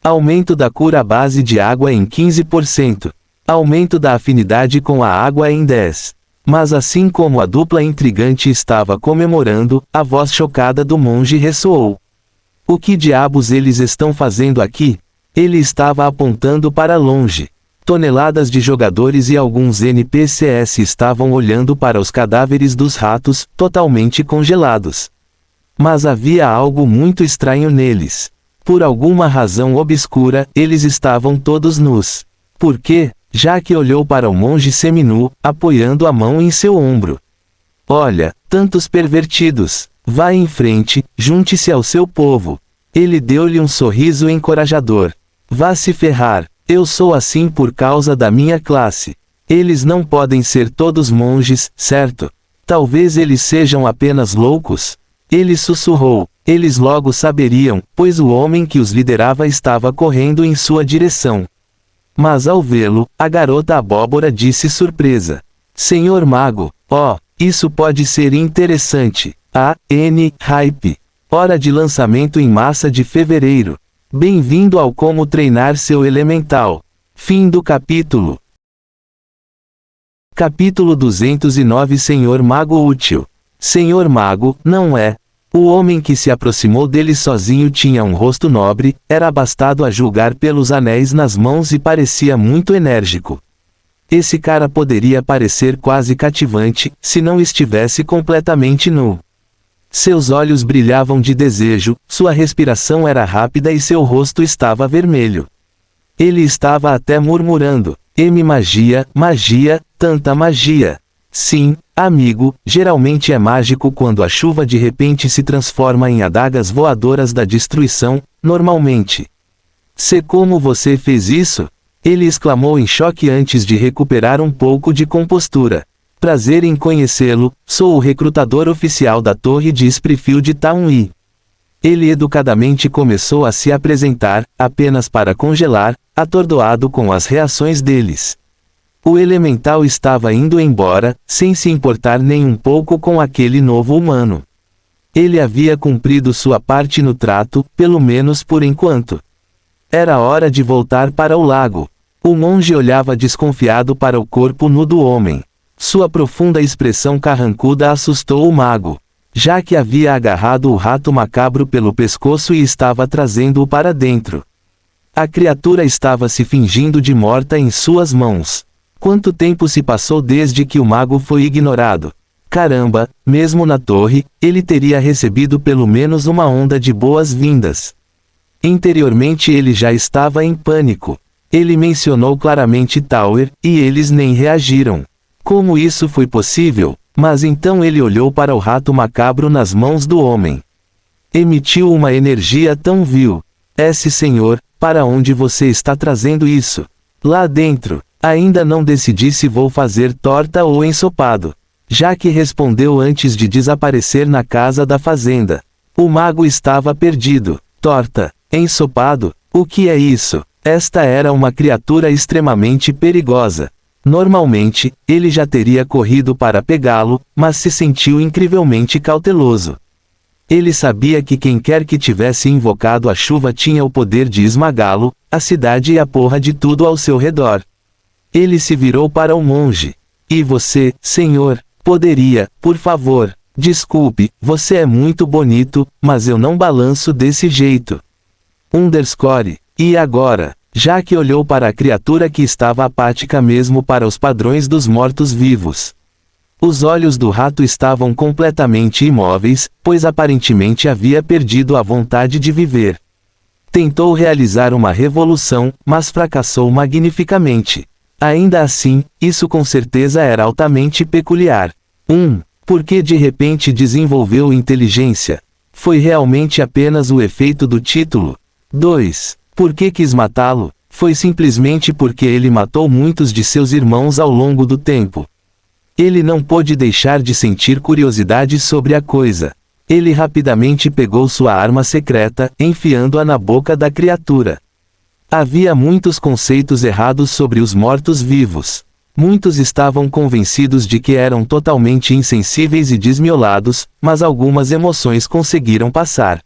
Aumento da cura à base de água em 15%. Aumento da afinidade com a água em 10%. Mas assim como a dupla intrigante estava comemorando, a voz chocada do monge ressoou. O que diabos eles estão fazendo aqui? Ele estava apontando para longe. Toneladas de jogadores e alguns NPCs estavam olhando para os cadáveres dos ratos, totalmente congelados. Mas havia algo muito estranho neles. Por alguma razão obscura, eles estavam todos nus. Por quê? Jaque olhou para o monge seminu, apoiando a mão em seu ombro. Olha, tantos pervertidos. Vá em frente, junte-se ao seu povo. Ele deu-lhe um sorriso encorajador. Vá se ferrar. Eu sou assim por causa da minha classe. Eles não podem ser todos monges, certo? Talvez eles sejam apenas loucos. Ele sussurrou. Eles logo saberiam, pois o homem que os liderava estava correndo em sua direção. Mas ao vê-lo, a garota abóbora disse surpresa. Senhor Mago, isso pode ser interessante. Hype. Hora de lançamento em massa de fevereiro. Bem-vindo ao Como Treinar Seu Elemental. Fim do capítulo. Capítulo 209 Senhor Mago útil. Senhor Mago, não é? O homem que se aproximou dele sozinho tinha um rosto nobre, era abastado a julgar pelos anéis nas mãos e parecia muito enérgico. Esse cara poderia parecer quase cativante, se não estivesse completamente nu. Seus olhos brilhavam de desejo, sua respiração era rápida e seu rosto estava vermelho. Ele estava até murmurando, magia, tanta magia. Sim, amigo, geralmente é mágico quando a chuva de repente se transforma em adagas voadoras da destruição, normalmente. Como você fez isso? Ele exclamou em choque antes de recuperar um pouco de compostura. Prazer em conhecê-lo, sou o recrutador oficial da Torre de Springfield Town. Ele educadamente começou a se apresentar, apenas para congelar, atordoado com as reações deles. O elemental estava indo embora, sem se importar nem um pouco com aquele novo humano. Ele havia cumprido sua parte no trato, pelo menos por enquanto. Era hora de voltar para o lago. O monge olhava desconfiado para o corpo nu do homem. Sua profunda expressão carrancuda assustou o mago. Já que havia agarrado o rato macabro pelo pescoço e estava trazendo-o para dentro. A criatura estava se fingindo de morta em suas mãos. Quanto tempo se passou desde que o mago foi ignorado? Caramba, mesmo na torre, ele teria recebido pelo menos uma onda de boas-vindas. Interiormente ele já estava em pânico. Ele mencionou claramente Tower, e eles nem reagiram. Como isso foi possível? Mas então ele olhou para o rato macabro nas mãos do homem. Emitiu uma energia tão vil. Senhor, para onde você está trazendo isso? Lá dentro. Ainda não decidi se vou fazer torta ou ensopado. Jaque respondeu antes de desaparecer na casa da fazenda. O mago estava perdido. Torta. Ensopado? O que é isso? Esta era uma criatura extremamente perigosa. Normalmente, ele já teria corrido para pegá-lo, mas se sentiu incrivelmente cauteloso. Ele sabia que quem quer que tivesse invocado a chuva tinha o poder de esmagá-lo, a cidade e a porra de tudo ao seu redor. Ele se virou para o monge. E você, senhor, poderia, por favor, desculpe, você é muito bonito, mas eu não balanço desse jeito. E agora? Jaque olhou para a criatura que estava apática mesmo para os padrões dos mortos-vivos. Os olhos do rato estavam completamente imóveis, pois aparentemente havia perdido a vontade de viver. Tentou realizar uma revolução, mas fracassou magnificamente. Ainda assim, isso com certeza era altamente peculiar. Por que de repente desenvolveu inteligência? Foi realmente apenas o efeito do título? 2. Por que quis matá-lo? Foi simplesmente porque ele matou muitos de seus irmãos ao longo do tempo. Ele não pôde deixar de sentir curiosidade sobre a coisa. Ele rapidamente pegou sua arma secreta, enfiando-a na boca da criatura. Havia muitos conceitos errados sobre os mortos-vivos. Muitos estavam convencidos de que eram totalmente insensíveis e desmiolados, mas algumas emoções conseguiram passar.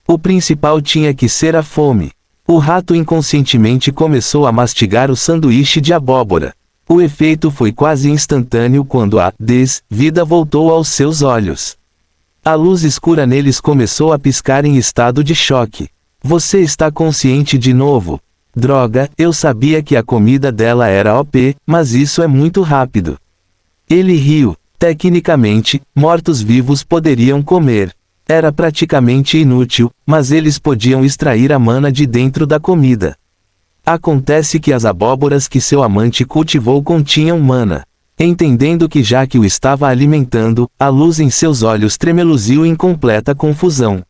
O principal tinha que ser a fome. O rato inconscientemente começou a mastigar o sanduíche de abóbora. O efeito foi quase instantâneo quando a vida voltou aos seus olhos. A luz escura neles começou a piscar em estado de choque. Você está consciente de novo? Droga, eu sabia que a comida dela era OP, mas isso é muito rápido. Ele riu. Tecnicamente, mortos-vivos poderiam comer. Era praticamente inútil, mas eles podiam extrair a mana de dentro da comida. Acontece que as abóboras que seu amante cultivou continham mana. Entendendo que Jaque o estava alimentando, a luz em seus olhos tremeluziu em completa confusão.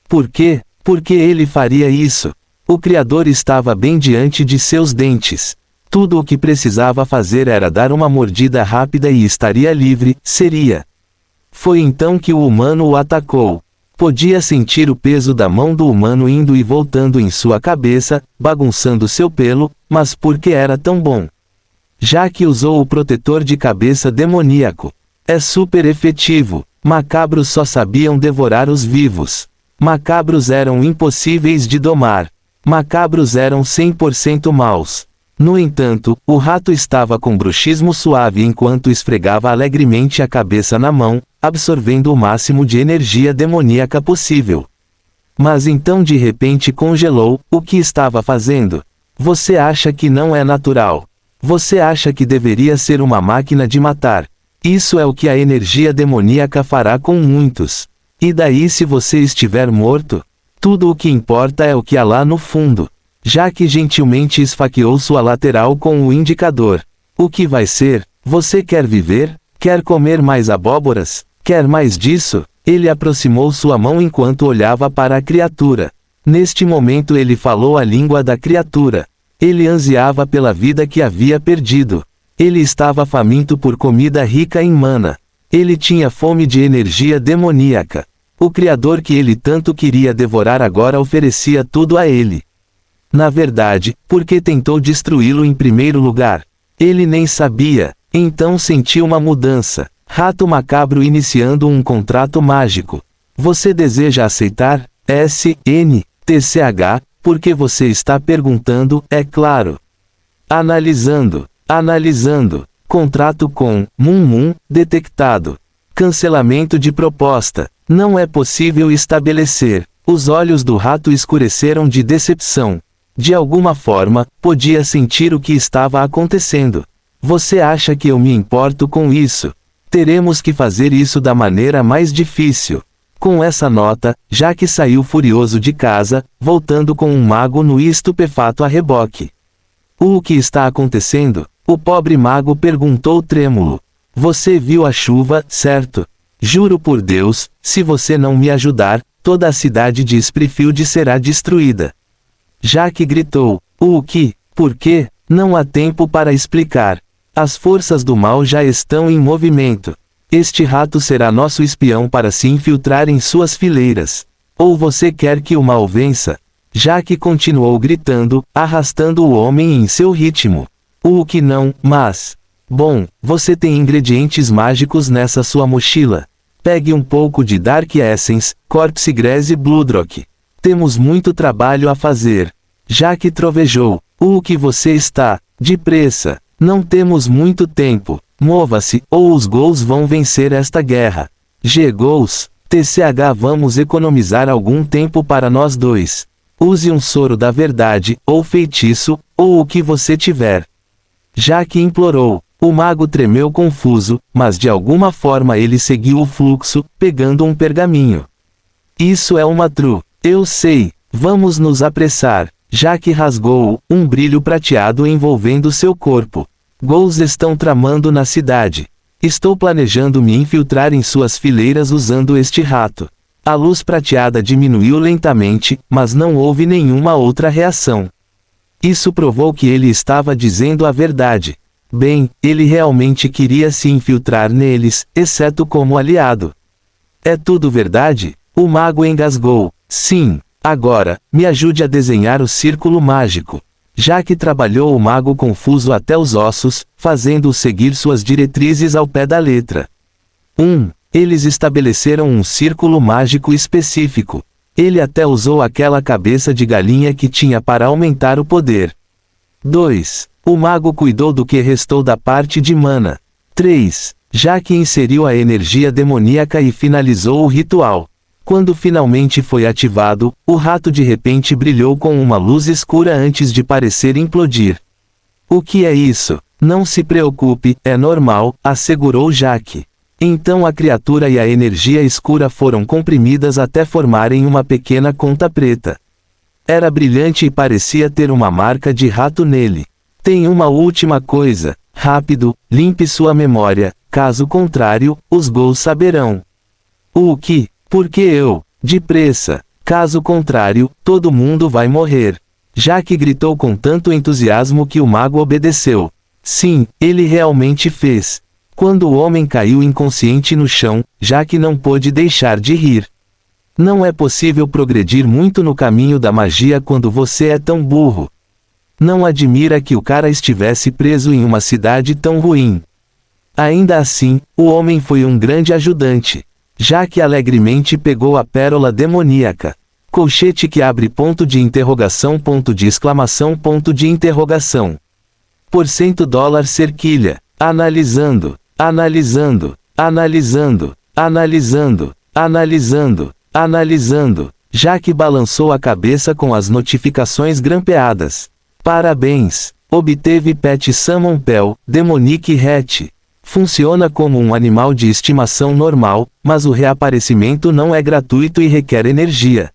Por quê? Por que ele faria isso? O Criador estava bem diante de seus dentes. Tudo o que precisava fazer era dar uma mordida rápida e estaria livre, seria. Foi então que o humano o atacou. Podia sentir o peso da mão do humano indo e voltando em sua cabeça, bagunçando seu pelo, mas por que era tão bom? Jaque usou o protetor de cabeça demoníaco. É super efetivo. Macabros só sabiam devorar os vivos. Macabros eram impossíveis de domar. Macabros eram 100% maus. No entanto, o rato estava com bruxismo suave enquanto esfregava alegremente a cabeça na mão, absorvendo o máximo de energia demoníaca possível. Mas então de repente congelou. O que estava fazendo? Você acha que não é natural? Você acha que deveria ser uma máquina de matar? Isso é o que a energia demoníaca fará com muitos. E daí se você estiver morto? Tudo o que importa é o que há lá no fundo. Jaque gentilmente esfaqueou sua lateral com o indicador. O que vai ser? Você quer viver? Quer comer mais abóboras? Quer mais disso? Ele aproximou sua mão enquanto olhava para a criatura. Neste momento ele falou a língua da criatura. Ele ansiava pela vida que havia perdido. Ele estava faminto por comida rica em mana. Ele tinha fome de energia demoníaca. O Criador que ele tanto queria devorar agora oferecia tudo a ele. Na verdade, porque tentou destruí-lo em primeiro lugar? Ele nem sabia. Então sentiu uma mudança. Rato macabro iniciando um contrato mágico. Você deseja aceitar? SNTCH, porque você está perguntando, é claro. Analisando. Contrato com Mum detectado. Cancelamento de proposta. Não é possível estabelecer. Os olhos do rato escureceram de decepção. De alguma forma, podia sentir o que estava acontecendo. Você acha que eu me importo com isso? Teremos que fazer isso da maneira mais difícil. Com essa nota, Jaque saiu furioso de casa, voltando com um mago nu e estupefato a reboque. O que está acontecendo? O pobre mago perguntou trêmulo. Você viu a chuva, certo? Juro por Deus, se você não me ajudar, toda a cidade de Springfield será destruída. Jaque gritou. O que? Por quê? Não há tempo para explicar. As forças do mal já estão em movimento. Este rato será nosso espião para se infiltrar em suas fileiras. Ou você quer que o mal vença? Jaque continuou gritando, arrastando o homem em seu ritmo. O que não, mas... Bom, você tem ingredientes mágicos nessa sua mochila. Pegue um pouco de Dark Essence, Corpse Grace Bloodrock. Temos muito trabalho a fazer. Jaque trovejou. O que você está? Depressa. Não temos muito tempo. Mova-se, ou os Ghouls vão vencer esta guerra. Ghouls, TCH vamos economizar algum tempo para nós dois. Use um soro da verdade, ou feitiço, ou o que você tiver. Jaque implorou. O mago tremeu confuso, mas de alguma forma ele seguiu o fluxo, pegando um pergaminho. Isso é uma tru. Eu sei. Vamos nos apressar. Jaque rasgou-o, um brilho prateado envolvendo seu corpo. Ghouls estão tramando na cidade. Estou planejando me infiltrar em suas fileiras usando este rato. A luz prateada diminuiu lentamente, mas não houve nenhuma outra reação. Isso provou que ele estava dizendo a verdade. Bem, ele realmente queria se infiltrar neles, exceto como aliado. É tudo verdade? O mago engasgou. Sim. Agora, me ajude a desenhar o círculo mágico. Jaque trabalhou o mago confuso até os ossos, fazendo-o seguir suas diretrizes ao pé da letra. 1. Eles estabeleceram um círculo mágico específico. Ele até usou aquela cabeça de galinha que tinha para aumentar o poder. 2. O mago cuidou do que restou da parte de mana. 3. Jaque inseriu a energia demoníaca e finalizou o ritual. Quando finalmente foi ativado, o rato de repente brilhou com uma luz escura antes de parecer implodir. O que é isso? Não se preocupe, é normal, assegurou Jaque. Então a criatura e a energia escura foram comprimidas até formarem uma pequena conta preta. Era brilhante e parecia ter uma marca de rato nele. Tem uma última coisa. Rápido, limpe sua memória, caso contrário, os ghouls saberão. O que? Porque eu? Depressa. Caso contrário, todo mundo vai morrer. Jack gritou com tanto entusiasmo que o mago obedeceu. Sim, ele realmente fez. Quando o homem caiu inconsciente no chão, Jack não pôde deixar de rir. Não é possível progredir muito no caminho da magia quando você é tão burro. Não admira que o cara estivesse preso em uma cidade tão ruim. Ainda assim, o homem foi um grande ajudante. Jack alegremente pegou a pérola demoníaca. Colchete que abre ponto de interrogação ponto de exclamação ponto de interrogação. $1 cerquilha. Analisando, analisando, analisando, analisando, analisando, analisando. Jack balançou a cabeça com as notificações grampeadas. Parabéns! Obteve Pet Summon Pel, Demonic Hat. Funciona como um animal de estimação normal, mas o reaparecimento não é gratuito e requer energia.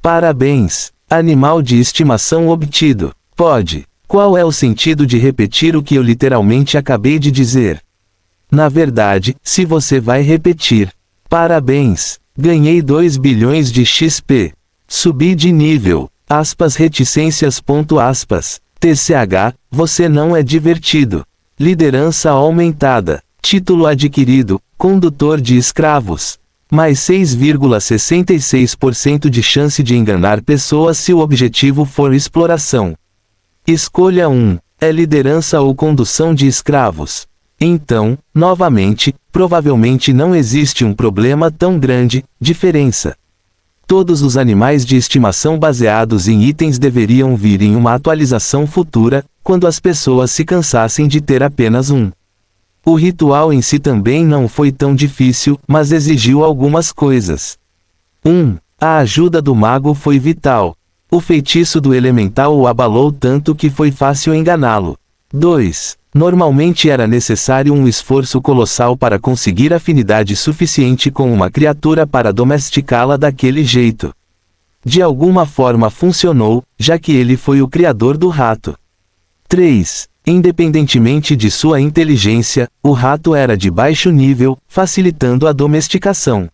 Parabéns! Animal de estimação obtido. Pode. Qual é o sentido de repetir o que eu literalmente acabei de dizer? Na verdade, se você vai repetir. Parabéns! Ganhei 2 bilhões de XP. Subi de nível. Reticências. TCH, você não é divertido. Liderança aumentada. Título adquirido, condutor de escravos. Mais 6,66% de chance de enganar pessoas se o objetivo for exploração. Escolha 1. É liderança ou condução de escravos. Então, novamente, provavelmente não existe um problema tão grande, diferença. Todos os animais de estimação baseados em itens deveriam vir em uma atualização futura, quando as pessoas se cansassem de ter apenas um. O ritual em si também não foi tão difícil, mas exigiu algumas coisas. 1. A ajuda do mago foi vital. O feitiço do elemental o abalou tanto que foi fácil enganá-lo. 2. Normalmente era necessário um esforço colossal para conseguir afinidade suficiente com uma criatura para domesticá-la daquele jeito. De alguma forma funcionou, já que ele foi o criador do rato. 3. Independentemente de sua inteligência, o rato era de baixo nível, facilitando a domesticação.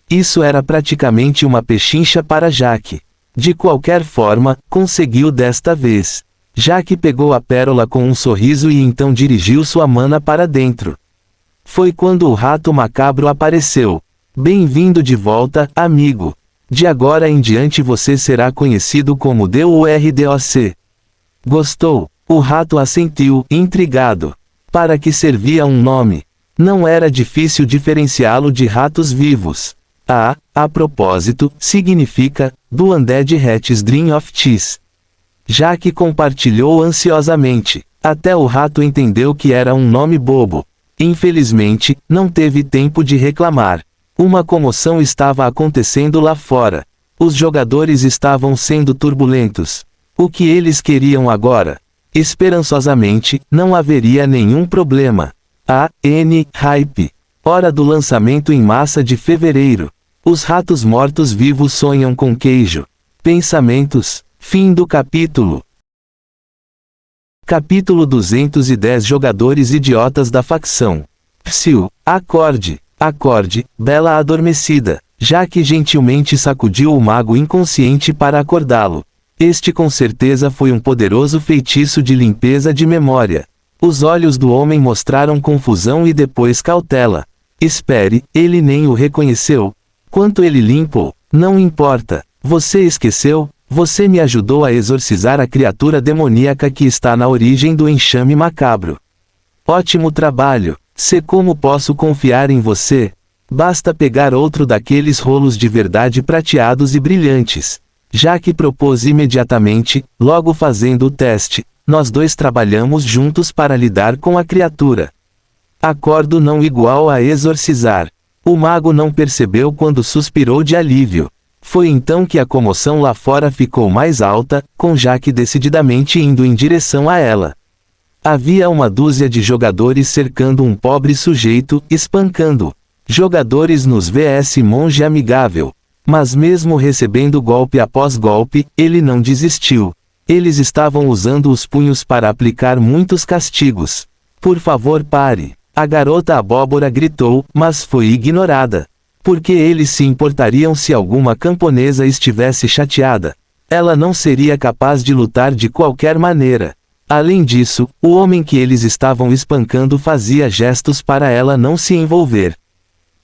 Isso era praticamente uma pechincha para Jack. De qualquer forma, conseguiu desta vez. Jack pegou a pérola com um sorriso e então dirigiu sua mana para dentro. Foi quando o rato macabro apareceu. Bem-vindo de volta, amigo. De agora em diante você será conhecido como DURDOC. Gostou? O rato assentiu, intrigado. Para que servia um nome? Não era difícil diferenciá-lo de ratos vivos. A propósito, significa, do Undead Hat's Dream of Cheese. Jack compartilhou ansiosamente. Até o rato entendeu que era um nome bobo. Infelizmente, não teve tempo de reclamar. Uma comoção estava acontecendo lá fora. Os jogadores estavam sendo turbulentos. O que eles queriam agora? Esperançosamente, não haveria nenhum problema. Hype. Hora do lançamento em massa de fevereiro. Os ratos mortos-vivos sonham com queijo. Pensamentos. Fim do capítulo. Capítulo 210 Jogadores idiotas da facção. Psiu, acorde, bela adormecida. Jack gentilmente sacudiu o mago inconsciente para acordá-lo. Este com certeza foi um poderoso feitiço de limpeza de memória. Os olhos do homem mostraram confusão e depois cautela. Espere, ele nem o reconheceu. Quanto ele limpou, não importa. Você esqueceu? Você me ajudou a exorcizar a criatura demoníaca que está na origem do enxame macabro. Ótimo trabalho. Como posso confiar em você? Basta pegar outro daqueles rolos de verdade prateados e brilhantes. Jack propôs imediatamente, logo fazendo o teste. Nós dois trabalhamos juntos para lidar com a criatura. Acordo não igual a exorcizar. O mago não percebeu quando suspirou de alívio. Foi então que a comoção lá fora ficou mais alta, com Jack decididamente indo em direção a ela. Havia uma dúzia de jogadores cercando um pobre sujeito, espancando. Jogadores nos vs monge amigável. Mas mesmo recebendo golpe após golpe, ele não desistiu. Eles estavam usando os punhos para aplicar muitos castigos. Por favor, pare. A garota abóbora gritou, mas foi ignorada. Porque eles se importariam se alguma camponesa estivesse chateada. Ela não seria capaz de lutar de qualquer maneira. Além disso, o homem que eles estavam espancando fazia gestos para ela não se envolver.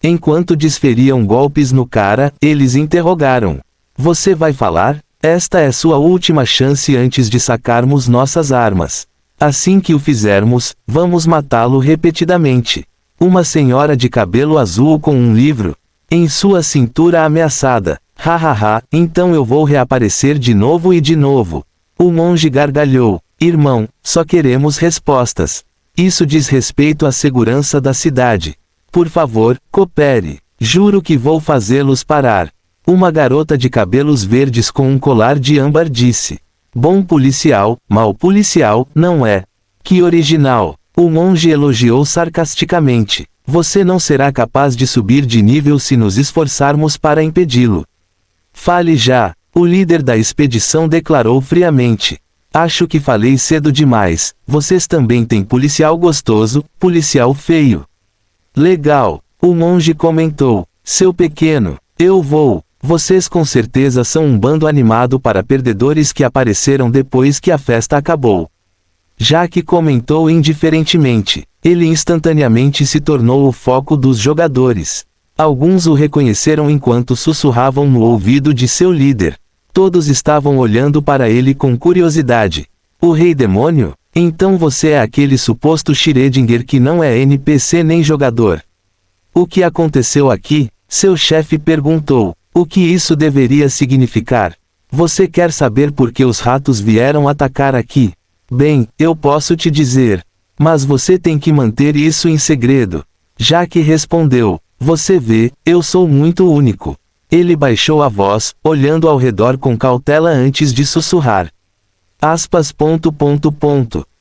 Enquanto desferiam golpes no cara, eles interrogaram: "Você vai falar? Esta é sua última chance antes de sacarmos nossas armas. Assim que o fizermos, vamos matá-lo repetidamente." Uma senhora de cabelo azul com um livro em sua cintura ameaçada. Hahaha, então eu vou reaparecer de novo e de novo. O monge gargalhou. Irmão, só queremos respostas. Isso diz respeito à segurança da cidade. Por favor, coopere. Juro que vou fazê-los parar. Uma garota de cabelos verdes com um colar de âmbar disse. Bom policial, mau policial, não é? Que original. O monge elogiou sarcasticamente. Você não será capaz de subir de nível se nos esforçarmos para impedi-lo. Fale já, o líder da expedição declarou friamente. Acho que falei cedo demais, vocês também têm policial gostoso, policial feio. Legal, o monge comentou. Seu pequeno, eu vou. Vocês com certeza são um bando animado para perdedores que apareceram depois que a festa acabou. Jack comentou indiferentemente. Ele instantaneamente se tornou o foco dos jogadores. Alguns o reconheceram enquanto sussurravam no ouvido de seu líder. Todos estavam olhando para ele com curiosidade. O Rei Demônio? Então você é aquele suposto Schrödinger que não é NPC nem jogador. O que aconteceu aqui? Seu chefe perguntou. O que isso deveria significar? Você quer saber por que os ratos vieram atacar aqui? Bem, eu posso te dizer. Mas você tem que manter isso em segredo. Jack respondeu. Você vê, eu sou muito único. Ele baixou a voz, olhando ao redor com cautela antes de sussurrar. Aspas.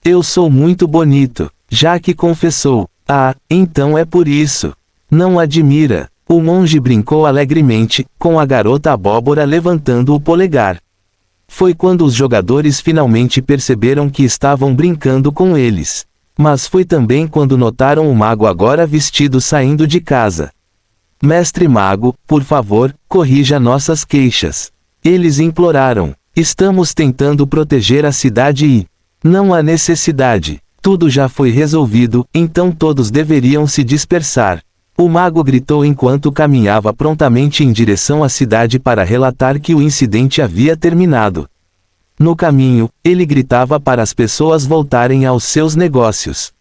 Eu sou muito bonito. Jack confessou. Ah, então é por isso. Não admira. O monge brincou alegremente, com a garota abóbora levantando o polegar. Foi quando os jogadores finalmente perceberam que estavam brincando com eles. Mas foi também quando notaram o mago agora vestido saindo de casa. Mestre Mago, por favor, corrija nossas queixas. Eles imploraram. Estamos tentando proteger a cidade e... Não há necessidade. Tudo já foi resolvido, então todos deveriam se dispersar. O mago gritou enquanto caminhava prontamente em direção à cidade para relatar que o incidente havia terminado. No caminho, ele gritava para as pessoas voltarem aos seus negócios.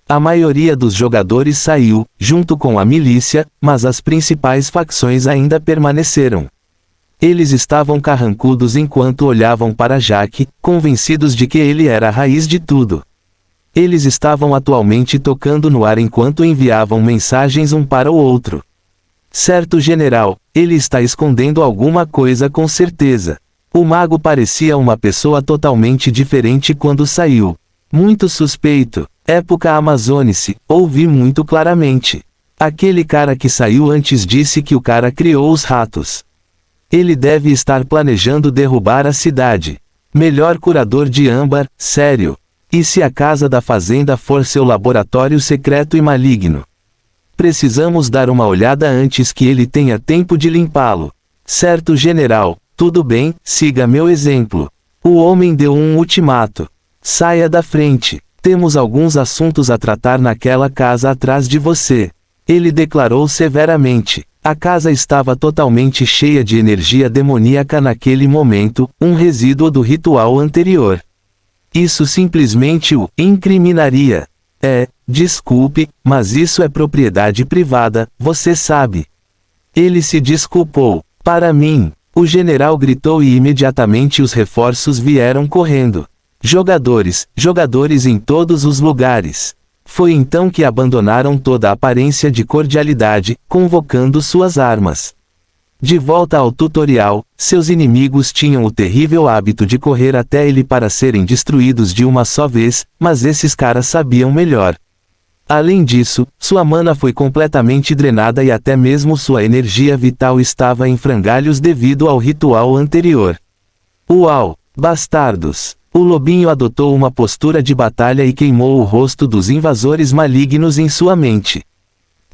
A maioria dos jogadores saiu, junto com a milícia, mas as principais facções ainda permaneceram. Eles estavam carrancudos enquanto olhavam para Jack, convencidos de que ele era a raiz de tudo. Eles estavam atualmente tocando no ar enquanto enviavam mensagens um para o outro. Certo general, ele está escondendo alguma coisa com certeza. O mago parecia uma pessoa totalmente diferente quando saiu. Muito suspeito. Época amazônice, ouvi muito claramente. Aquele cara que saiu antes disse que o cara criou os ratos. Ele deve estar planejando derrubar a cidade. Melhor curador de âmbar, sério. E se a casa da fazenda for seu laboratório secreto e maligno? Precisamos dar uma olhada antes que ele tenha tempo de limpá-lo. Certo general. Tudo bem, siga meu exemplo. O homem deu um ultimato. Saia da frente. Temos alguns assuntos a tratar naquela casa atrás de você. Ele declarou severamente. A casa estava totalmente cheia de energia demoníaca naquele momento, um resíduo do ritual anterior. Isso simplesmente o incriminaria. Desculpe, mas isso é propriedade privada, você sabe. Ele se desculpou. Para mim. O general gritou e imediatamente os reforços vieram correndo. Jogadores em todos os lugares. Foi então que abandonaram toda a aparência de cordialidade, convocando suas armas. De volta ao tutorial, seus inimigos tinham o terrível hábito de correr até ele para serem destruídos de uma só vez, mas esses caras sabiam melhor. Além disso, sua mana foi completamente drenada e até mesmo sua energia vital estava em frangalhos devido ao ritual anterior. Uau! Bastardos! O lobinho adotou uma postura de batalha e queimou o rosto dos invasores malignos em sua mente.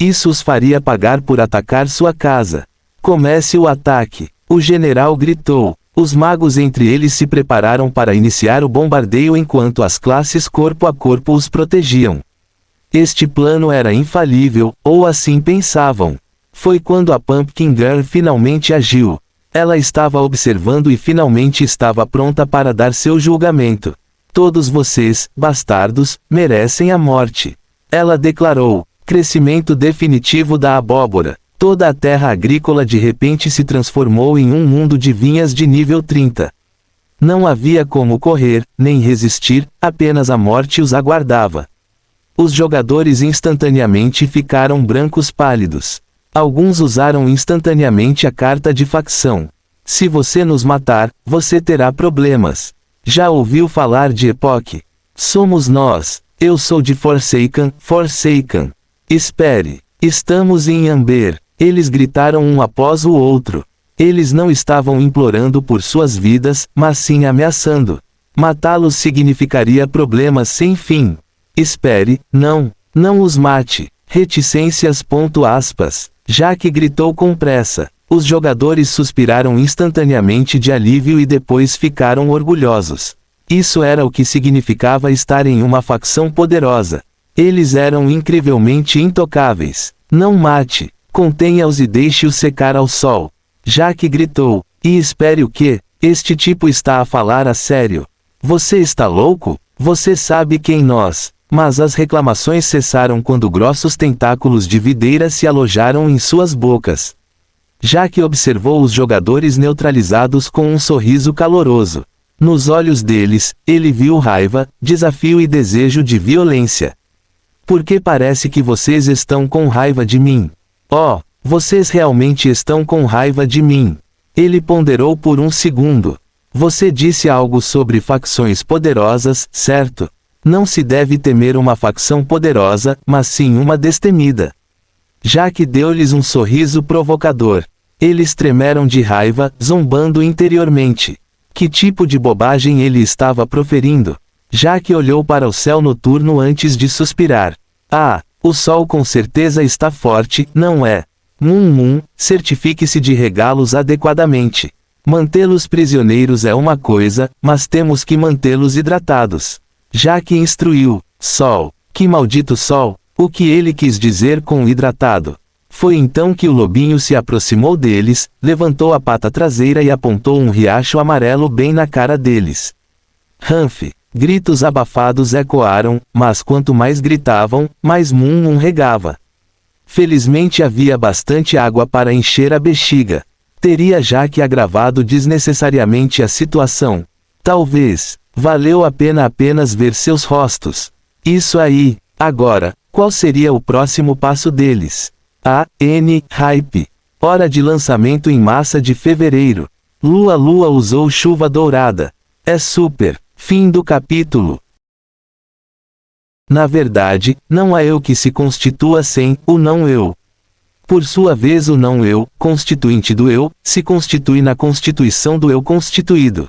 Isso os faria pagar por atacar sua casa. Comece o ataque! O general gritou. Os magos entre eles se prepararam para iniciar o bombardeio enquanto as classes corpo a corpo os protegiam. Este plano era infalível, ou assim pensavam. Foi quando a Pumpkin Girl finalmente agiu. Ela estava observando e finalmente estava pronta para dar seu julgamento. Todos vocês, bastardos, merecem a morte. Ela declarou. Crescimento definitivo da abóbora. Toda a terra agrícola de repente se transformou em um mundo de vinhas de nível 30. Não havia como correr, nem resistir, apenas a morte os aguardava. Os jogadores instantaneamente ficaram brancos pálidos. Alguns usaram instantaneamente a carta de facção. Se você nos matar, você terá problemas. Já ouviu falar de Epoch? Somos nós. Eu sou de Forsaken. Espere. Estamos em Amber. Eles gritaram um após o outro. Eles não estavam implorando por suas vidas, mas sim ameaçando. Matá-los significaria problemas sem fim. Espere, não os mate. Reticências. Jaque gritou com pressa. Os jogadores suspiraram instantaneamente de alívio e depois ficaram orgulhosos. Isso era o que significava estar em uma facção poderosa. Eles eram incrivelmente intocáveis. Não mate. Contenha-os e deixe-os secar ao sol. Jaque gritou. E espere o quê? Este tipo está a falar a sério. Você está louco? Você sabe quem nós... Mas as reclamações cessaram quando grossos tentáculos de videira se alojaram em suas bocas. Jaque observou os jogadores neutralizados com um sorriso caloroso. Nos olhos deles, ele viu raiva, desafio e desejo de violência. Por que parece que vocês estão com raiva de mim? Oh, vocês realmente estão com raiva de mim. Ele ponderou por um segundo. Você disse algo sobre facções poderosas, certo? Não se deve temer uma facção poderosa, mas sim uma destemida. Jaque deu-lhes um sorriso provocador. Eles tremeram de raiva, zombando interiormente. Que tipo de bobagem ele estava proferindo? Jaque olhou para o céu noturno antes de suspirar. Ah, o sol com certeza está forte, não é? Certifique-se de regá-los adequadamente. Mantê-los prisioneiros é uma coisa, mas temos que mantê-los hidratados. Jaque instruiu. Sol. Que maldito sol! O que ele quis dizer com hidratado? Foi então que o lobinho se aproximou deles, levantou a pata traseira e apontou um riacho amarelo bem na cara deles. Humph! Gritos abafados ecoaram, mas quanto mais gritavam, mais regava. Felizmente havia bastante água para encher a bexiga. Teria Jaque agravado desnecessariamente a situação? Talvez. Valeu a pena apenas ver seus rostos. Isso aí. Agora, qual seria o próximo passo deles? Hype. Hora de lançamento em massa de fevereiro. Lua usou chuva dourada. É super. Fim do capítulo. Na verdade, não há eu que se constitua sem o não eu. Por sua vez o não eu, constituinte do eu, se constitui na constituição do eu constituído.